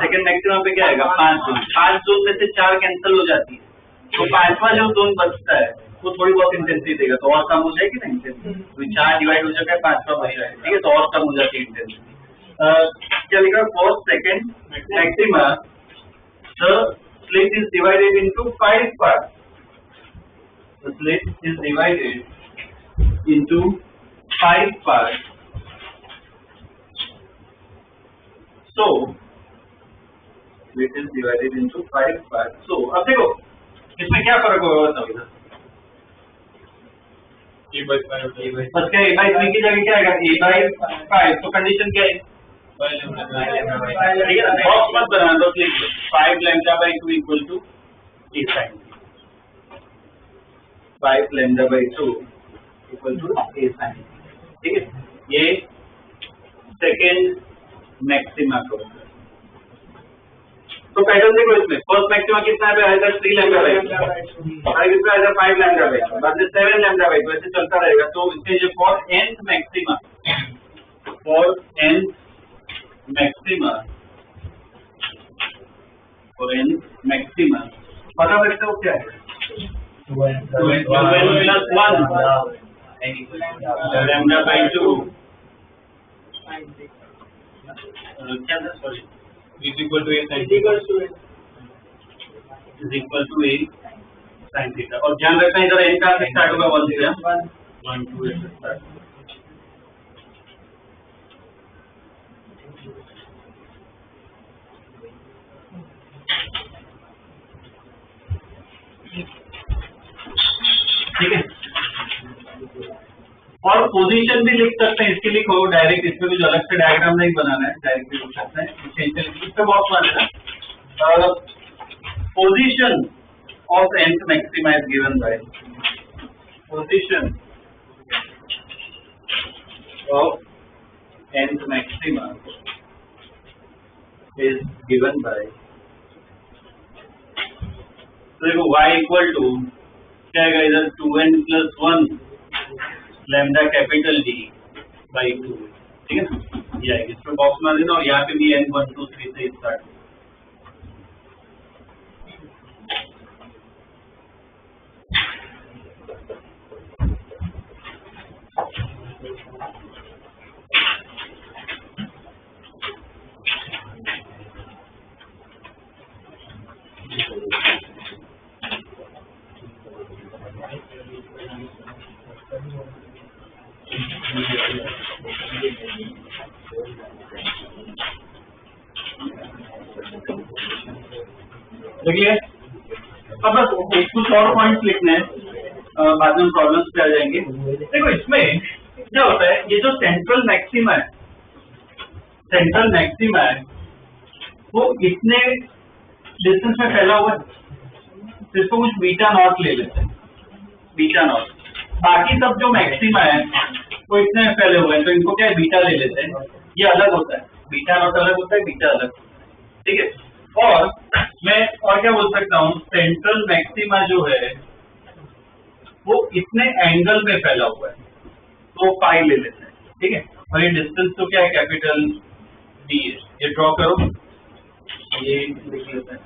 सेकेंड मैक्सिमा पे क्या आएगा 5 जोन, 5 जोन में से 4 कैंसिल हो जाती है, तो 5वां जो जोन बचता है वो थोड़ी बहुत इंटेंसिटी देगा, तो और कम हो जाएगी ना इंटेंसिटी, तो 4 डिवाइड हो जाएगा 5वां बच जाएगा, ठीक है, तो और कम हो जाती है इंटेंसिटी। क्या लिखा first second maxima the slit is divided into 5 parts, the slit is divided into 5 parts, so it is divided into 5 parts. So अब देखो इसमें क्या फर्क होगा बताओ इधर, बस क्या a by 3 की जगह क्या आएगा a by 5, तो कंडीशन क्या है ठीक है, बॉक्स मत बनाना, तो 5 lambda by 2 equal to a sin, 5 lambda by 2 equal to a sin, ठीक है, ये सेकेंड मैक्सिमा को, तो पैटर्न देखो इसमें फर्स्ट मैक्सिमा कितना है इधर 3 लैम्डा बाई 2, और इसमें इधर 5 लैम्डा बाई 2, बाद में 7 लैम्डा बाई 2, ऐसे चलता रहेगा, तो इससे जो फॉर nth मैक्सिमा पता करते हो क्या है 12 प्लस 1 लैम्डा बाई 2 क्या था sorry is equal to a sin theta। और ध्यान रखना इधर n कहाँ से स्टार्ट होगा, 1 से, 1 2 से स्टार्ट। ठीक है, और पोजीशन भी लिख सकते हैं, इसके लिखो डायरेक्ट, इसमें कुछ अलग से डायग्राम नहीं बनाना है, डायरेक्ट भी लिख सकते हैं। इसका बॉक्स मान लेना, position of nth maxima is given by, position of nth maxima is given by, तो देखो y इक्वल टू क्या आएगा इधर, 2n + 1 lambda capital D by 2, ठीक है ना, ये आएगी, इसमें बॉक्स मार देना, और यहाँ पे भी n 1 2 3 से स्टार्ट। देखिए, अब बस कुछ और पॉइंट्स लिखने हैं, बाद में प्रॉब्लम्स पे आ जाएंगे। देखो इसमें क्या होता है, ये जो सेंट्रल मैक्सिमा है, सेंट्रल मैक्सिमा है वो इतने डिस्टेंस में फैला हुआ है, तो इसको कुछ बीटा नॉट ले लेते हैं, बीटा नॉट। बाकी सब जो मैक्सिमा है वो इतने में फैले हुए हैं, तो इनको क्या है, बीटा ले लेते हैं, ये अलग होता है, बीटा नॉट अलग होता है, बीटा अलग, ठीक है। और मैं और क्या बोल सकता हूँ, सेंट्रल मैक्सिमा जो है वो इतने एंगल में फैला हुआ है, तो पाई ले लेते हैं, ठीक है। और ये डिस्टेंस तो क्या है, कैपिटल डी है, ये ड्रॉ करो, ये लिख लेते हैं।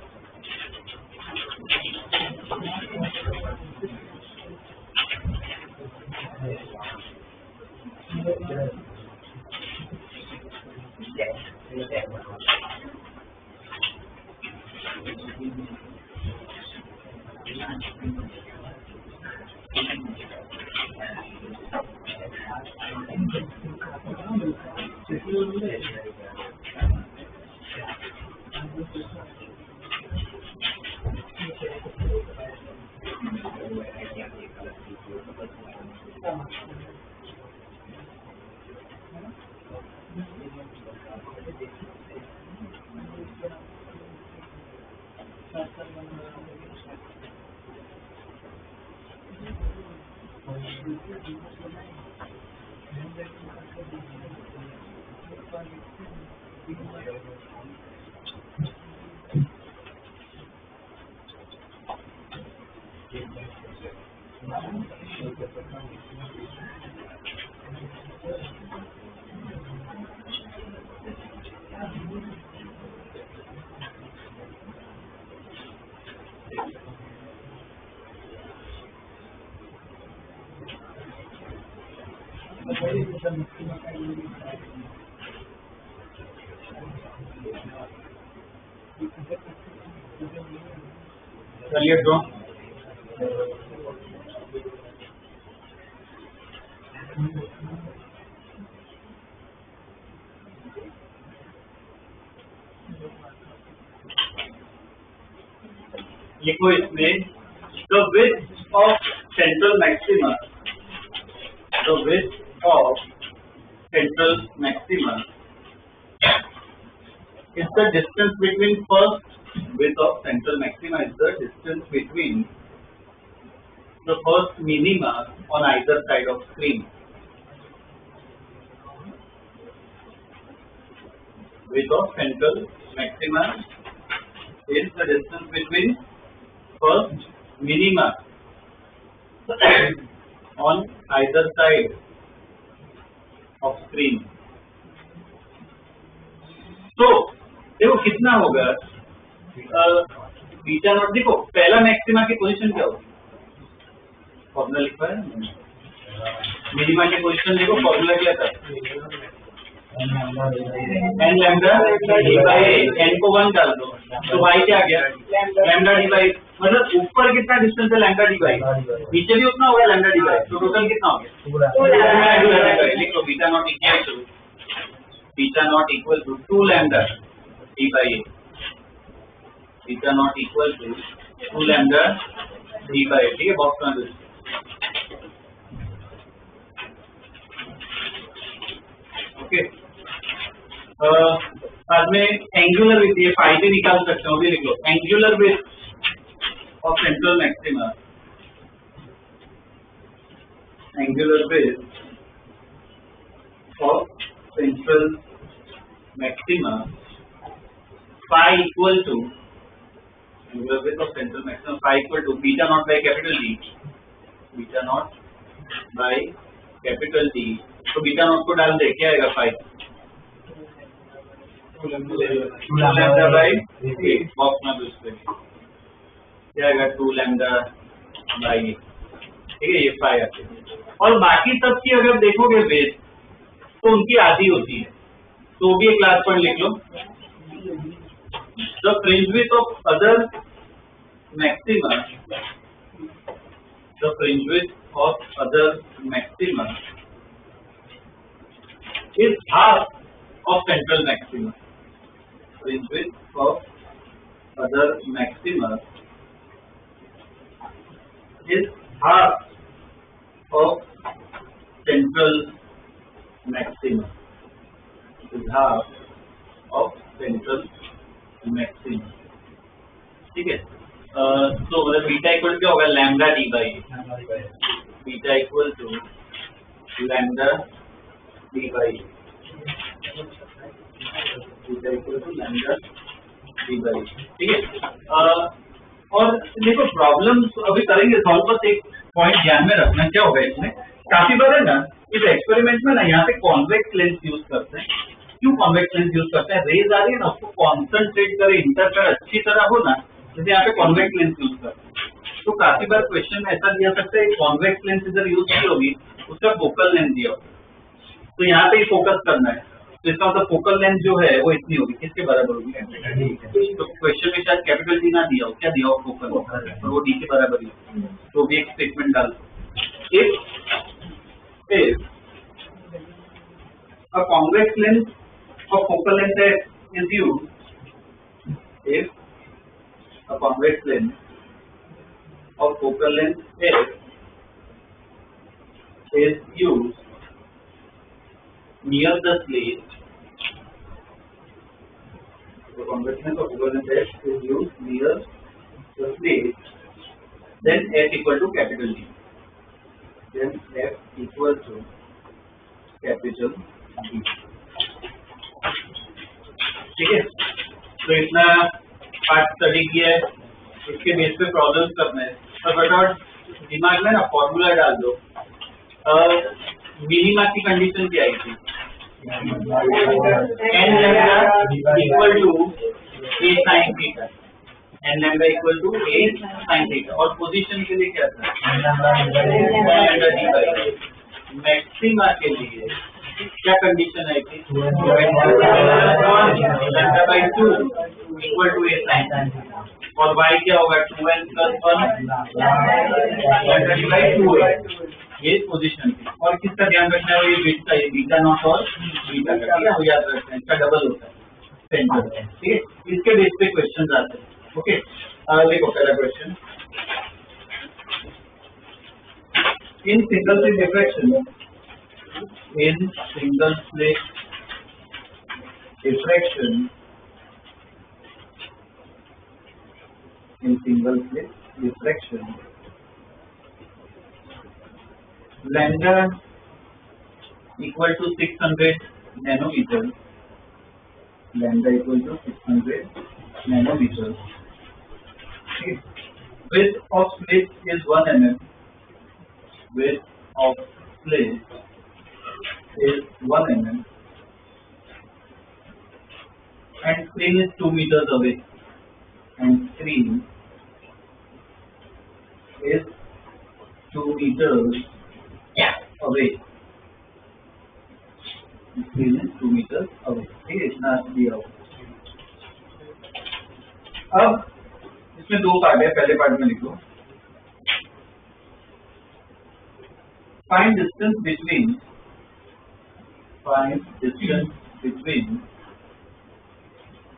चलिए ड्रॉ, लिखो इसमें, the width of central maxima, the width of central maxima is the distance between first width of central maxima is the distance between the first minima on either side of screen. Width of central maxima is the distance between first minima on either side of screen. तो देखो कितना होगा, beta not, देखो पहला maxima की position क्या होगी, formula लिखा है, मिनिमा की पोजीशन देखो, फॉर्मूला क्या था, n lambda D by n को 1 डाल दो तो y क्या आ गया लैम्डा डी बाई, मतलब ऊपर कितना डिस्टेंस है लैम्डा डी बाई, नीचे भी उतना होगा लैम्डा डी बाई, तो टोटल कितना हो गया लिख लो beta naught equal to 2 lambda D by, beta naught equal to 2 lambda D by, ठीक है बॉक्स में ओके। बाद में एंगुलर विथ ये फाई भी निकाल सकते हो, भी लिख लो angular width of central maxima, angular width of central maxima phi equal to angular width of central maxima phi equal to beta naught by capital D, beta naught by capital D, तो beta naught को डाल दे क्या आएगा five 2 lambda by box में दूसरे क्या आएगा 2 lambda by, ठीक है ये फाइव आते हैं। और बाकी सब की अगर देखोगे बेस तो उनकी आधी होती है, तो भी एक क्लास पॉइंट लिख लो, the fringe width of other maxima, the fringe width of other maxima is half of central maxima, fringe width of other maxima is half of central maxima, is half of central maxima, ठीक है। तो मतलब beta equal क्या होगा lambda D by, beta equal to lambda D by, beta equal to lambda D by, ठीक है। और देखो प्रॉब्लम अभी करेंगे सॉल्व, बस एक पॉइंट ध्यान में रखना क्या होगा इसमें, काफी बार है ना इस एक्सपेरिमेंट में ना यहाँ पे कॉन्वेक्स लेंस यूज करते हैं। क्यों कॉन्वेक्स लेंस यूज करते हैं, रेज आ रही है ना उसको कॉन्सेंट्रेट करे इंटरफेयर अच्छी तरह हो ना, जैसे यहाँ पे कॉन्वेक्स लेंस यूज करते हैं। तो काफी बार क्वेश्चन में ऐसा दिया सकता है कॉन्वेक्स लेंस इधर यूज की होगी, उसका फोकल लेंथ दिया होगा, तो यहाँ पे ही फोकस करना है, तो इसका मतलब फोकल लेंथ जो है वो इतनी होगी, किसके बराबर होगी, तो क्वेश्चन में शायद कैपिटल डी ना दिया हो, क्या दिया हो फोकल, और वो डी के बराबर ही, तो भी एक स्टेटमेंट डाल दो। if a convex lens of focal length is used, if a convex lens of focal length is used near the slit, the convex lens of focal length is used near the slit, then f equal to capital D, then f equal to capital D, ठीक है। तो इतना part study किया है, इसके base पे problem करना है, तो फटाफट दिमाग में ना फॉर्मूला डाल दो। मिनिमा की कंडीशन क्या आई थी, n lambda equal to a sin theta, n lambda equal to a sin theta, और पोजीशन के लिए क्या था लैम्डा डी बाई, मैक्सिमा के लिए क्या कंडीशन आई थी lambda by 2 equal to a sin, और y क्या होगा 2n + 1 लैम्डा डी बाई 2 है, ये पोजीशन थी। और किसका ध्यान रखना है, ये बीट का, ये बीटा नॉट और बीटा का, ठीक है याद रखना है, इसका डबल होता है सेंटर, ठीक है। इसके बेस पे क्वेश्चन आते हैं, ओके। देखो पहला question, in single slit diffraction, in single slit diffraction, in single slit diffraction, lambda equal to 600 nanometer, lambda equal to 600 nanometer, width of slit is 1 mm, width of slit is 1 mm, and screen is 2 meters away, and screen is 2 meters away, screen is 2 meters away. ठीक है, इतना दिया हुआ। अब इसमें दो part है, पहले पार्ट में लिखो find distance between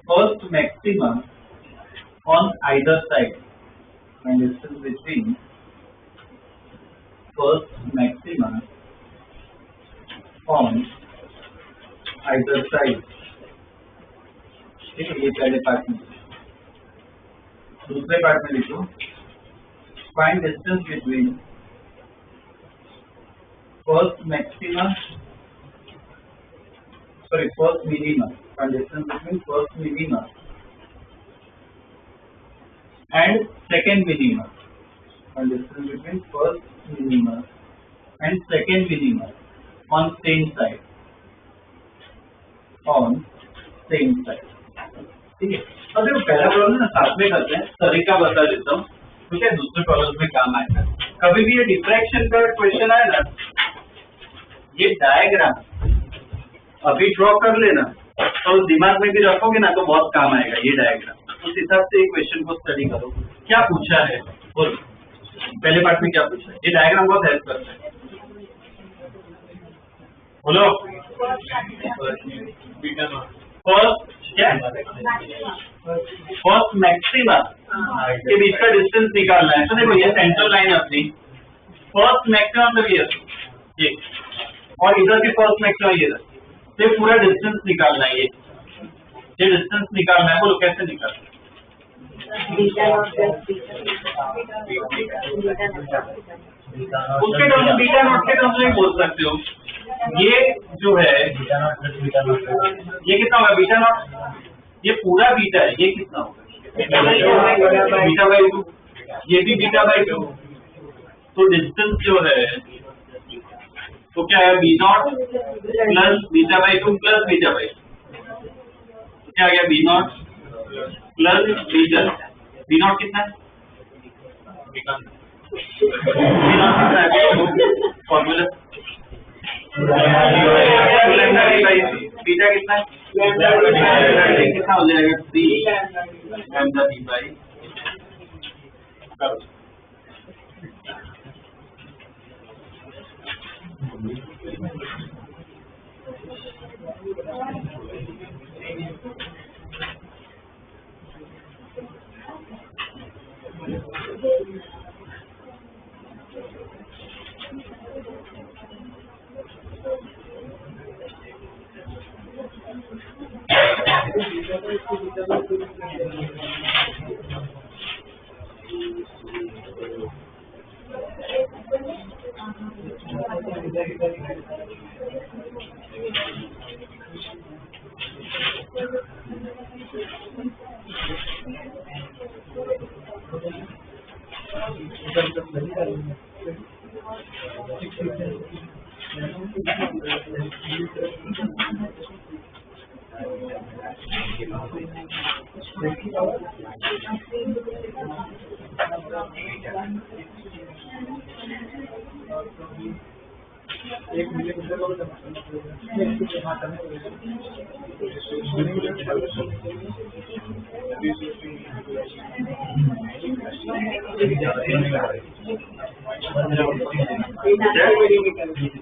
first maxima on either side। Find distance between first maxima on either side। ठीक है, ये पहले पार्ट में। दूसरे पार्ट में लिखो find distance between first minima find distance between first minima and second minima। Find distance between first minima and second minima on same side। ठीक है, अब देखो पहला प्रॉब्लम ना साथ में करते हैं, तरीका बता देता हूँ, ठीक है, दूसरे प्रॉब्लम में काम आएगा। कभी भी ये डिफ्रैक्शन का क्वेश्चन आए ना, ये डायग्राम अभी ड्रॉ कर लेना तो दिमाग में भी रखोगे ना तो बहुत काम आएगा ये डायग्राम। उस हिसाब से एक क्वेश्चन को स्टडी करो। क्या पूछा है बोलो, पहले पार्ट में क्या पूछा है? ये डायग्राम बहुत हेल्प करता है, बोलो। फर्स्ट मैक्सिमा के बीच का डिस्टेंस निकालना है। तो देखो ये सेंट्रल लाइन है अपनी, फर्स्ट मैक्सिमम तक ये और इधर भी फर्स्ट मैक्सिमम ये पूरा डिस्टेंस निकालना है। ये डिस्टेंस निकालना है, बोलो कैसे निकालना है? उसके टर्म में बीटा नॉट के टर्म में बोल सकते हो। ये जो है ये कितना होगा बीटा नॉट, ये पूरा बीटा है, ये कितना होगा बीटा बाई 2, ये भी बीटा बाई 2। तो डिस्टेंस जो है तो क्या है b naught plus beta by 2 plus beta by 2, क्या आ गया b naught plus beta. B naught कितना है? फॉर्मूला बीटा कितना है? कितना हो जाएगा 3 लैम्डा बी बाई।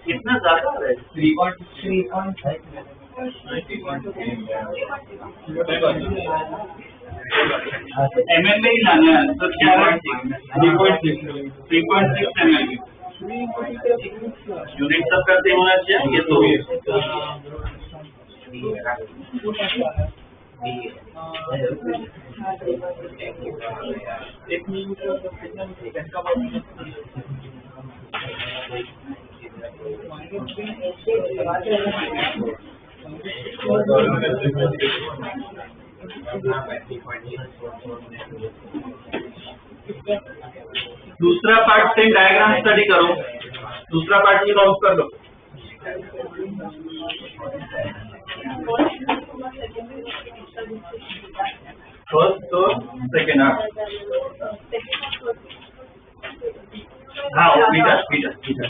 कितना ज्यादा है 3.5 mm में ही लाना है तो क्या है 3.6 mm यूनिट सब करते होना चाहिए। ये तो दूसरा पार्ट से डायग्राम स्टडी करो, दूसरा पार्ट भी नोट कर लो। फर्स्ट तो सेकेंड हाँ बीटा बीटा बीटा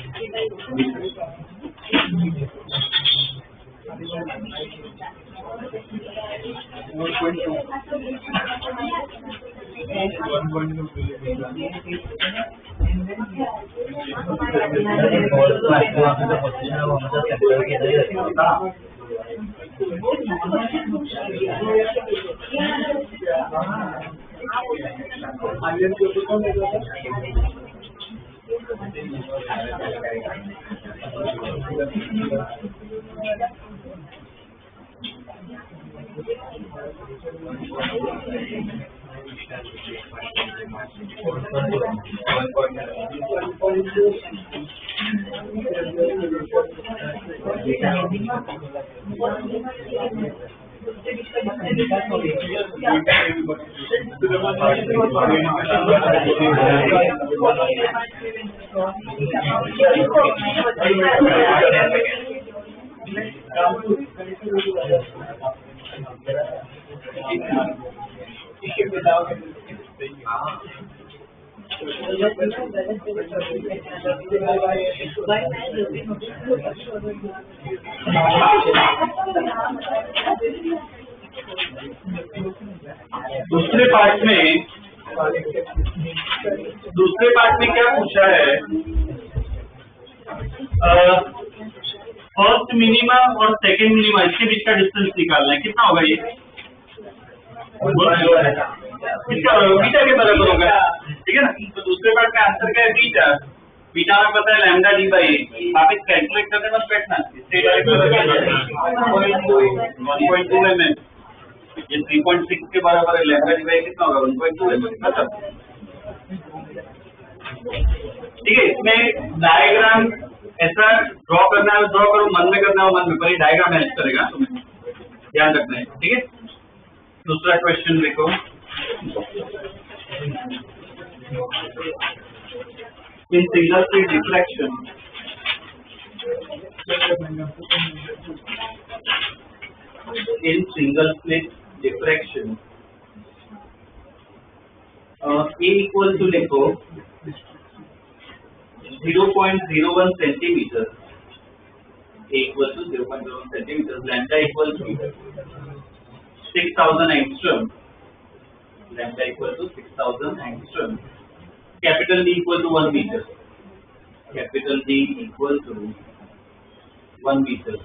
दूसरे पार्ट में क्या पूछा है, फर्स्ट मिनिमा और सेकंड मिनिमा इसके बीच का डिस्टेंस निकालना है। कितना होगा ये? कितना बीटा के बराबर होगा, ठीक है ना। तो दूसरे पार्ट का आंसर क्या है? बीटा। बीटा में पता है लैम्डा डी बाई ए। आप इस कैलकुलेट करने मत बैठना, इससे डायरेक्ट 1.2 mm, ये 3.6 के बराबर है। लैम्डा डी बाई कितना होगा? 1.2 mm। मतलब ठीक है, इसमें डायग्राम ऐसा ड्रॉ करना है, ड्रॉ करो, मन में करना हो मन में, पर ये डायग्राम हेल्प करेगा, तुम्हें ध्यान रखना है, ठीक है। दूसरा क्वेश्चन देखो, in single slit deflection A equal to लिखो 0.01 centimetre, A equal to 0.01 centimetre, lambda equal to 6000 angstrom, lambda equal to 6000 angstrom, capital D equal to 1 metre, capital D equal to 1 metre.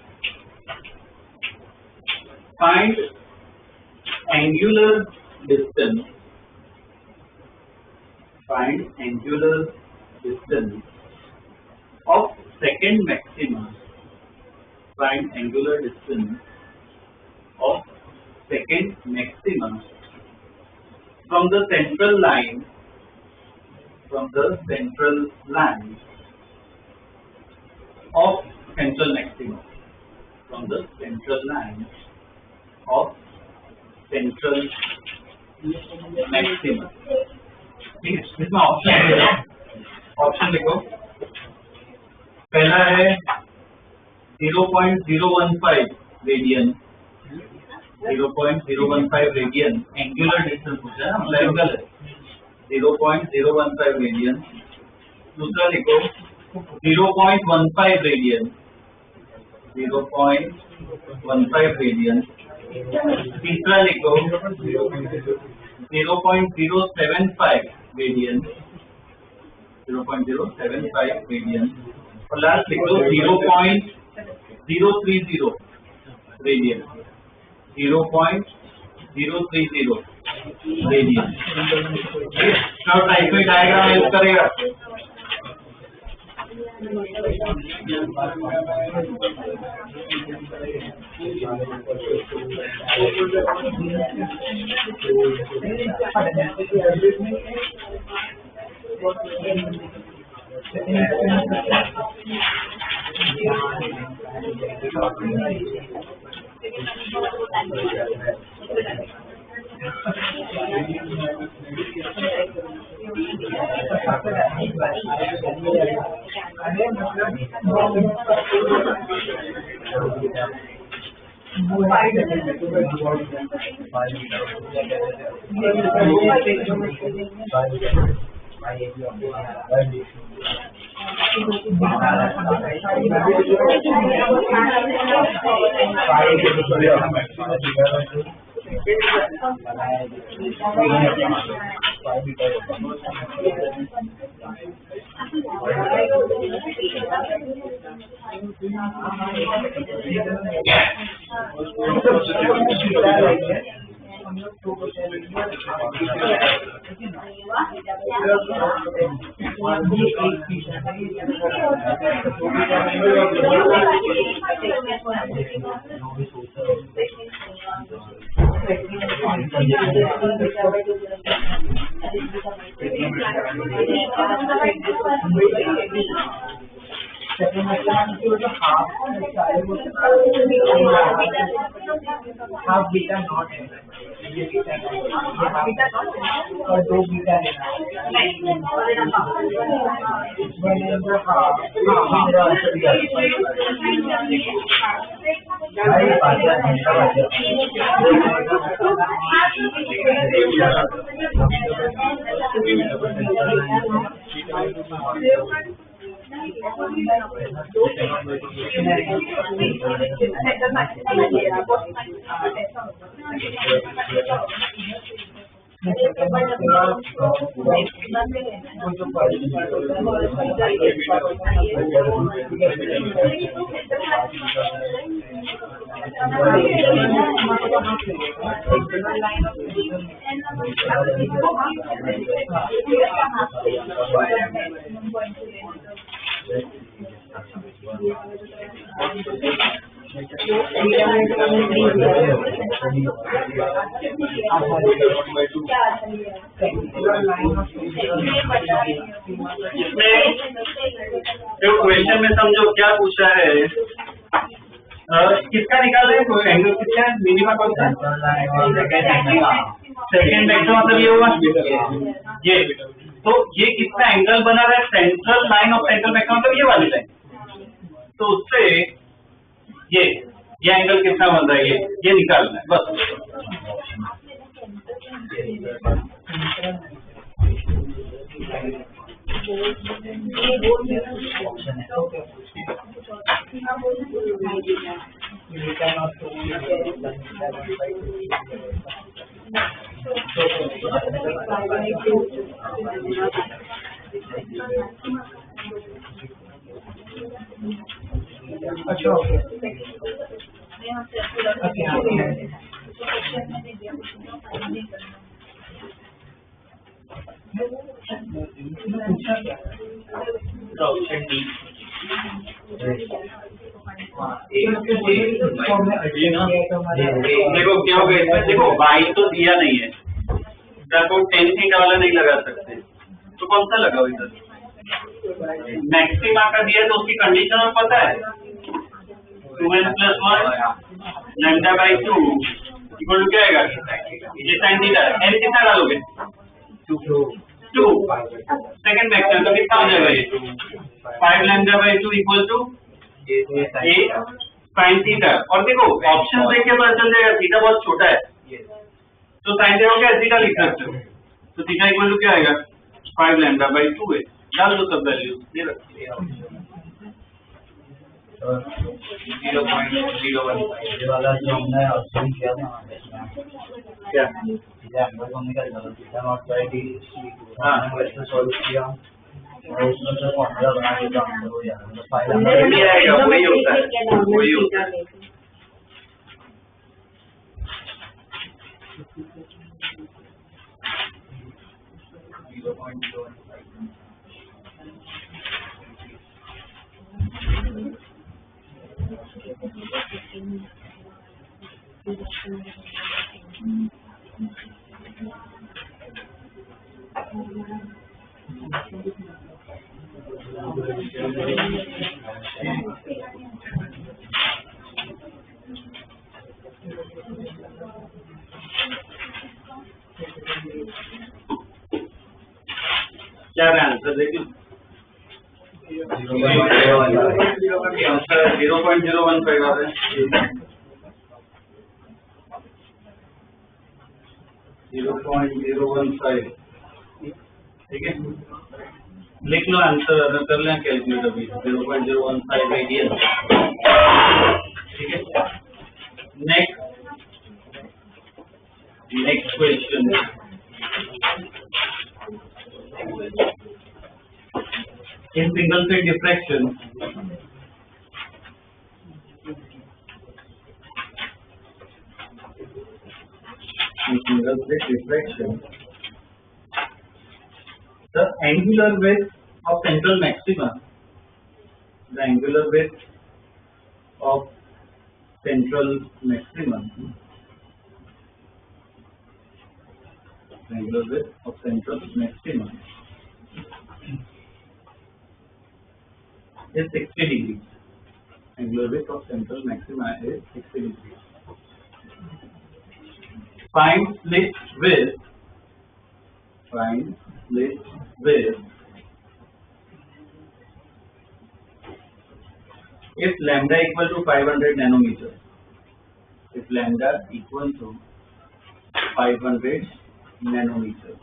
Find angular distance, find angular distance of second maxima, find angular distance of second maxima from the central line, from the central line of central maxima, from the central line of central maxima। ठीक है, इसमें option लिखो। पहला है 0.015 radian, 0.015 radian angular distance पूछा है ना, मतलब एंगल है 0.015 रेडियन। दूसरा लिखो 0.15 रेडियन, 0.15 रेडियन। तीसरा लिखो 0.075 रेडियन, 0.075 रेडियन। और लास्ट लिख लो 0.030 रेडियन, 0.030 रेडियन। सब टाइप में डायग्राम यूज करेगा। हाफ बीटा नॉट है और 2 बीटा है क्वेश्चन में समझो क्या पूछा है, किसका निकाल रहे हैं एंगल कितना है, मिनिमम कौन सा सेकंड मैक्सिमम, मतलब ये होगा ये, तो ये कितना एंगल बना रहा है, central line of central maximum, मतलब ये वाली लाइन, तो उससे ये एंगल कितना बन रहा है, ये निकालना है बस। अच्छा ऑप्शन डी देखो क्या होगा इसमें, देखो y तो दिया नहीं है, तो 10 थीटा वाला नहीं लगा सकते, तो कौन सा लगाओ इधर, मैक्सिमा का दिया तो उसकी कंडीशन और पता है, 2n + 1 λ/2 इक्वल टू क्या आएगा, ये sin थीटा है, n कितना डालोगे 2, सेकंड मैक्सिमम तो कितना हो जाएगा ये 5 λ/2 equal to a sin theta, और देखो ऑप्शन देख के पता चल जाएगा थीटा बहुत छोटा है, तो sin थीटा क्या थीटा लिख सकते हो, तो थीटा इक्वल टू क्या आएगा 5 λ/2 है, डाल दो सब वैल्यू दे रखिए 0.01 वाला जो हमने ऑप्शन किया था क्या एंगल को निकाल दिया थीटा नॉट बाय डी, हाँ वैसे सॉल्व किया और उसमें से फॉर्मूला बना के तो आंसर हो जाता है, फाइल वही आएगा, वही होता है, वही होता है। क्या आंसर देखिए, आंसर 0.015 आ रहा है, 0.015, ठीक है, लिख लो आंसर, कर लें कैलकुलेटर भी, 0.015 रेडियन, ठीक है। Next question. In single slit diffraction, the angular width of central maxima, the angular width of central maxima, angular width of central maxima is 60 degrees. Angular width of central maxima is 60 degrees. Find slit width. Find slit width if lambda equal to 500 nanometers. If lambda equal to 500 nanometers.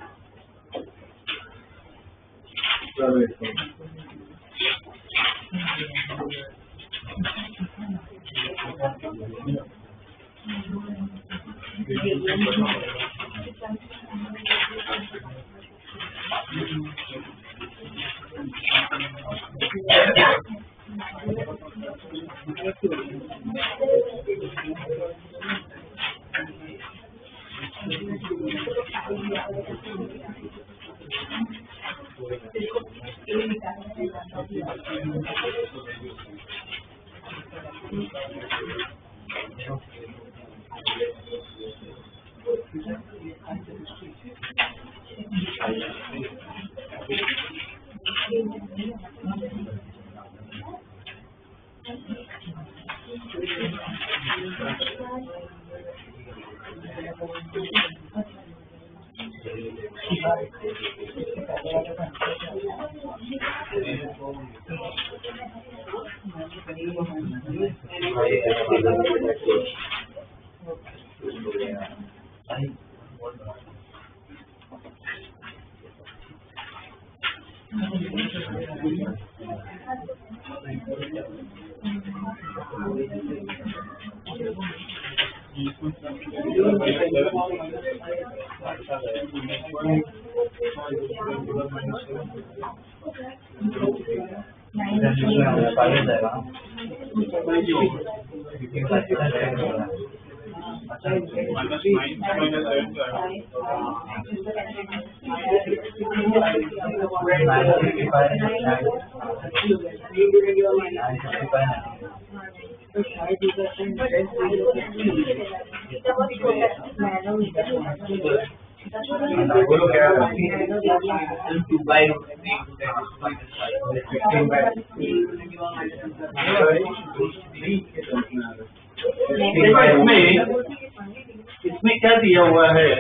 इसमें क्या दिया हुआ है,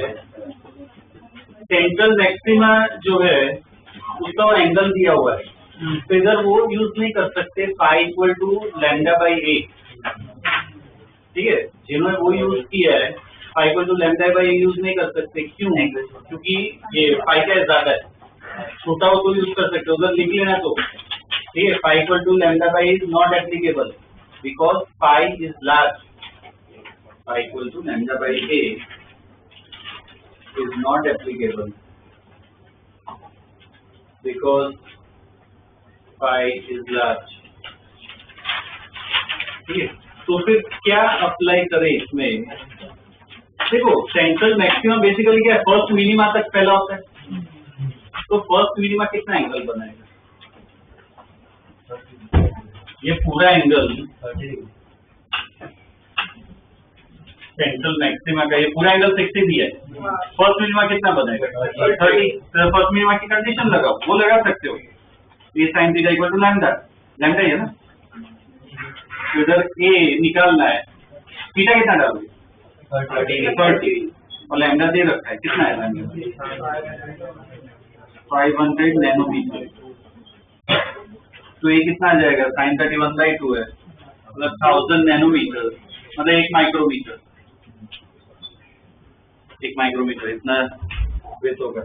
central maxima जो है उसका angle दिया हुआ है, तो इधर वो यूज नहीं कर सकते phi equal to lambda by 8, ठीक है। जिन्होंने वो यूज किया है phi equal to lambda by 8 use नहीं कर सकते, क्यों? क्योंकि ये फाई का ज्यादा है, छोटा हो तो यूज कर सकते, उधर लिख लेना तो ठीक है। Phi equal to lambda by is not applicable because phi is large. Phi equal to lambda by 8 is not applicable because phi is large. ठीक है, तो फिर क्या अप्लाई करें इसमें? देखो सेंट्रल मैक्सिमम बेसिकली क्या है, फर्स्ट मिनिमा तक फैला होता है, तो फर्स्ट मिनिमा कितना एंगल बनाएगा? ये पूरा एंगल सेंट्रल मैक्सिमा का, ये पूरा एंगल 60 दिया है, फर्स्ट मिनिमा कितना बनेगा? 30. फर्स्ट मिनिमा की कंडीशन लगाओ, वो लगा सकते हो, ये sine theta equal to lambda, lambda है ना, इधर ए निकालना है, थीटा कितना डालोगे? 30 और लैम्डा दे रखा है, कितना है लैम्डा? 500 नैनोमीटर, तो ये कितना आ जाएगा? साइन 31/2 है, मतलब 1000 नैनोमीटर, मतलब 1 माइक्रोमीटर, 1 माइक्रोमीटर इतना वेट होगा।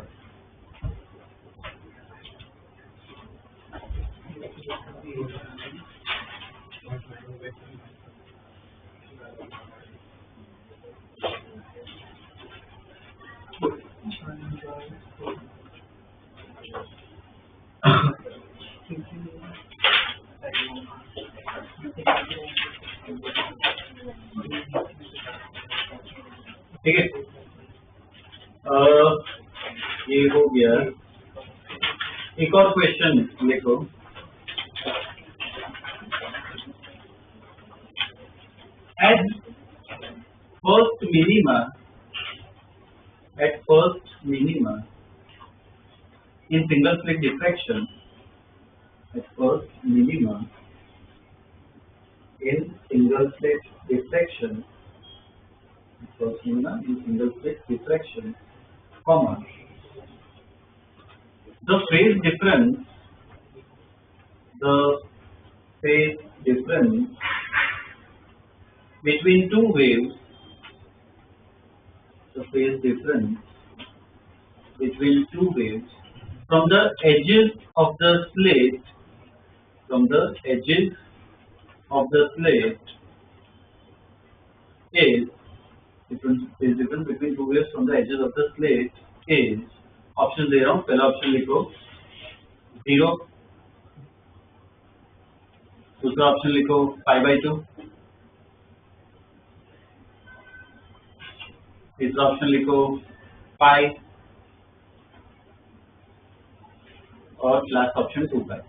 ठीक है, ये हो गया। एक और क्वेश्चन देखो, at first minima in single slit diffraction, at first minima in single slit diffraction, comma, the phase difference between two waves, from the edges of the slit, is difference between two waves from the edges of the slit is, option दे रहा हूँ, पहला option लिखो 0, दूसरा option लिखो π/2, तीसरा option लिखो पाई, और लास्ट ऑप्शन 2π।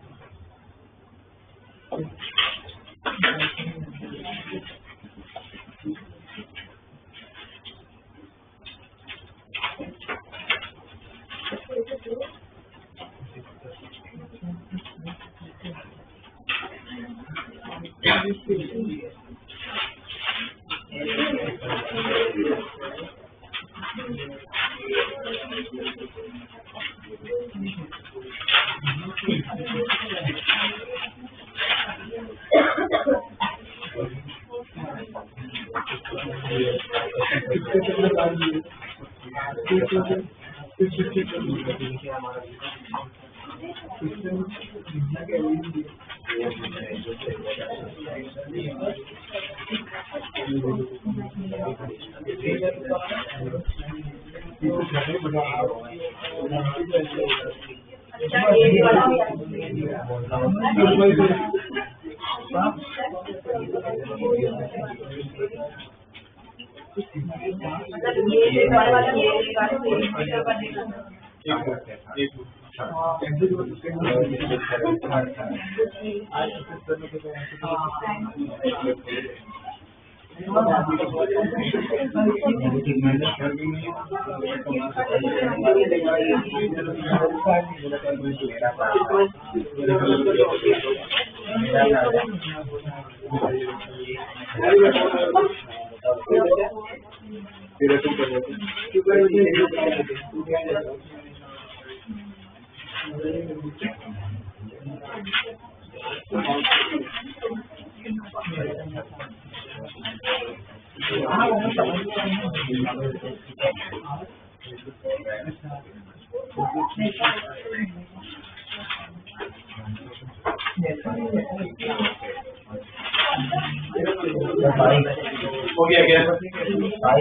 हो गया क्या?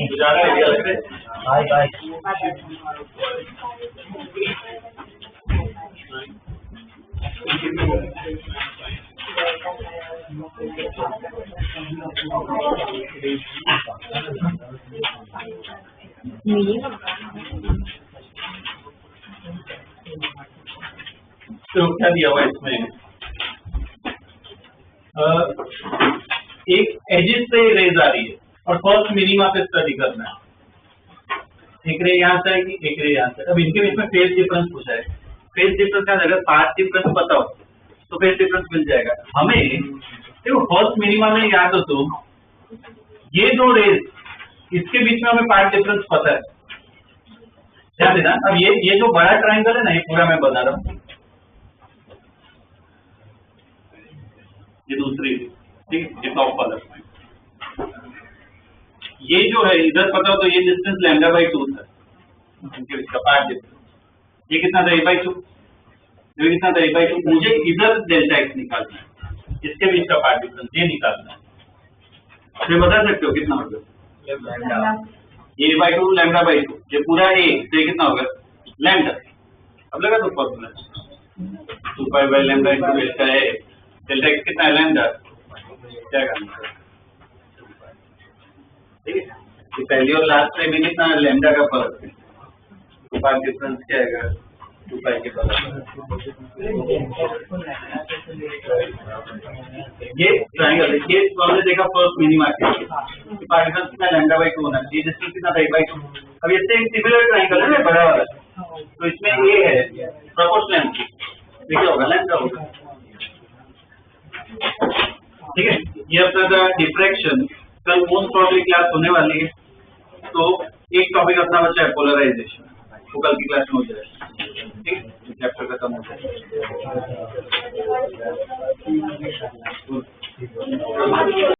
गुजारा है क्या? बाय तो क्या दिया हुआ इसमें? एक एजिस से रेज आ रही है और फर्स्ट मिनिमा पे स्टडी करना है। एक रे यहाँ से आएगी, एक रे यहाँ से। अब इनके बीच में फेज डिफरेंस पूछा है। फेज डिफरेंस का अगर पाथ डिफरेंस पता हो तो फेज डिफरेंस मिल जाएगा हमें। देखो फर्स्ट मिनिमा में याद हो तो ये दो रेज, इसके बीच में हमें पाथ डिफरेंस पता है, ध्यान देना। अब ये जो बड़ा ट्रायंगल है ना, ये पूरा मैं बता रहा हूँ, ये दूसरी, ठीक है, ये टॉप वाला। ये जो है इधर पता हो तो ये डिस्टेंस λ/2 था, इनके बीच का पार्ट डिफरेंस। ये कितना था? a/2। ये कितना था? a/2। मुझे इधर Δx निकालना है, इसके बीच का पार्ट डिफरेंस ये निकालना है। तो बता सकते हो कितना होगा? a/2 λ/2, ये पूरा a, तो ये कितना होगा? लैम्डा। अब लगा दो formula 2 pi by lambda into delta है। डेल्टा एक्स कितना है लैम्डा, क्या करना है, ठीक है। तो पहली और लास्ट में भी कितना लैम्डा का फर्क है, 2 पाई डिफरेंस क्या आएगा 2 पाई के बराबर। ये ट्रायंगल ये तो हमने देखा फर्स्ट मिनिमा के पाई डिफरेंस कितना लैम्डा बाई 2 होना चाहिए, डिस्टेंस कितना था 1/2। अब ये सेम सिमिलर ट्रायंगल है ना बड़ा वाला, तो इसमें ये है प्रोपोर्शनल, क्या होगा लैम्डा होगा, ठीक है। ये अपना डिफ्रैक्शन कल मोस्ट प्रॉब्ली क्लास होने वाली है, तो एक टॉपिक अपना बचा है पोलराइजेशन, वो कल की क्लास में हो जाएगा, ठीक है। चैप्टर खत्म हो जाएगा।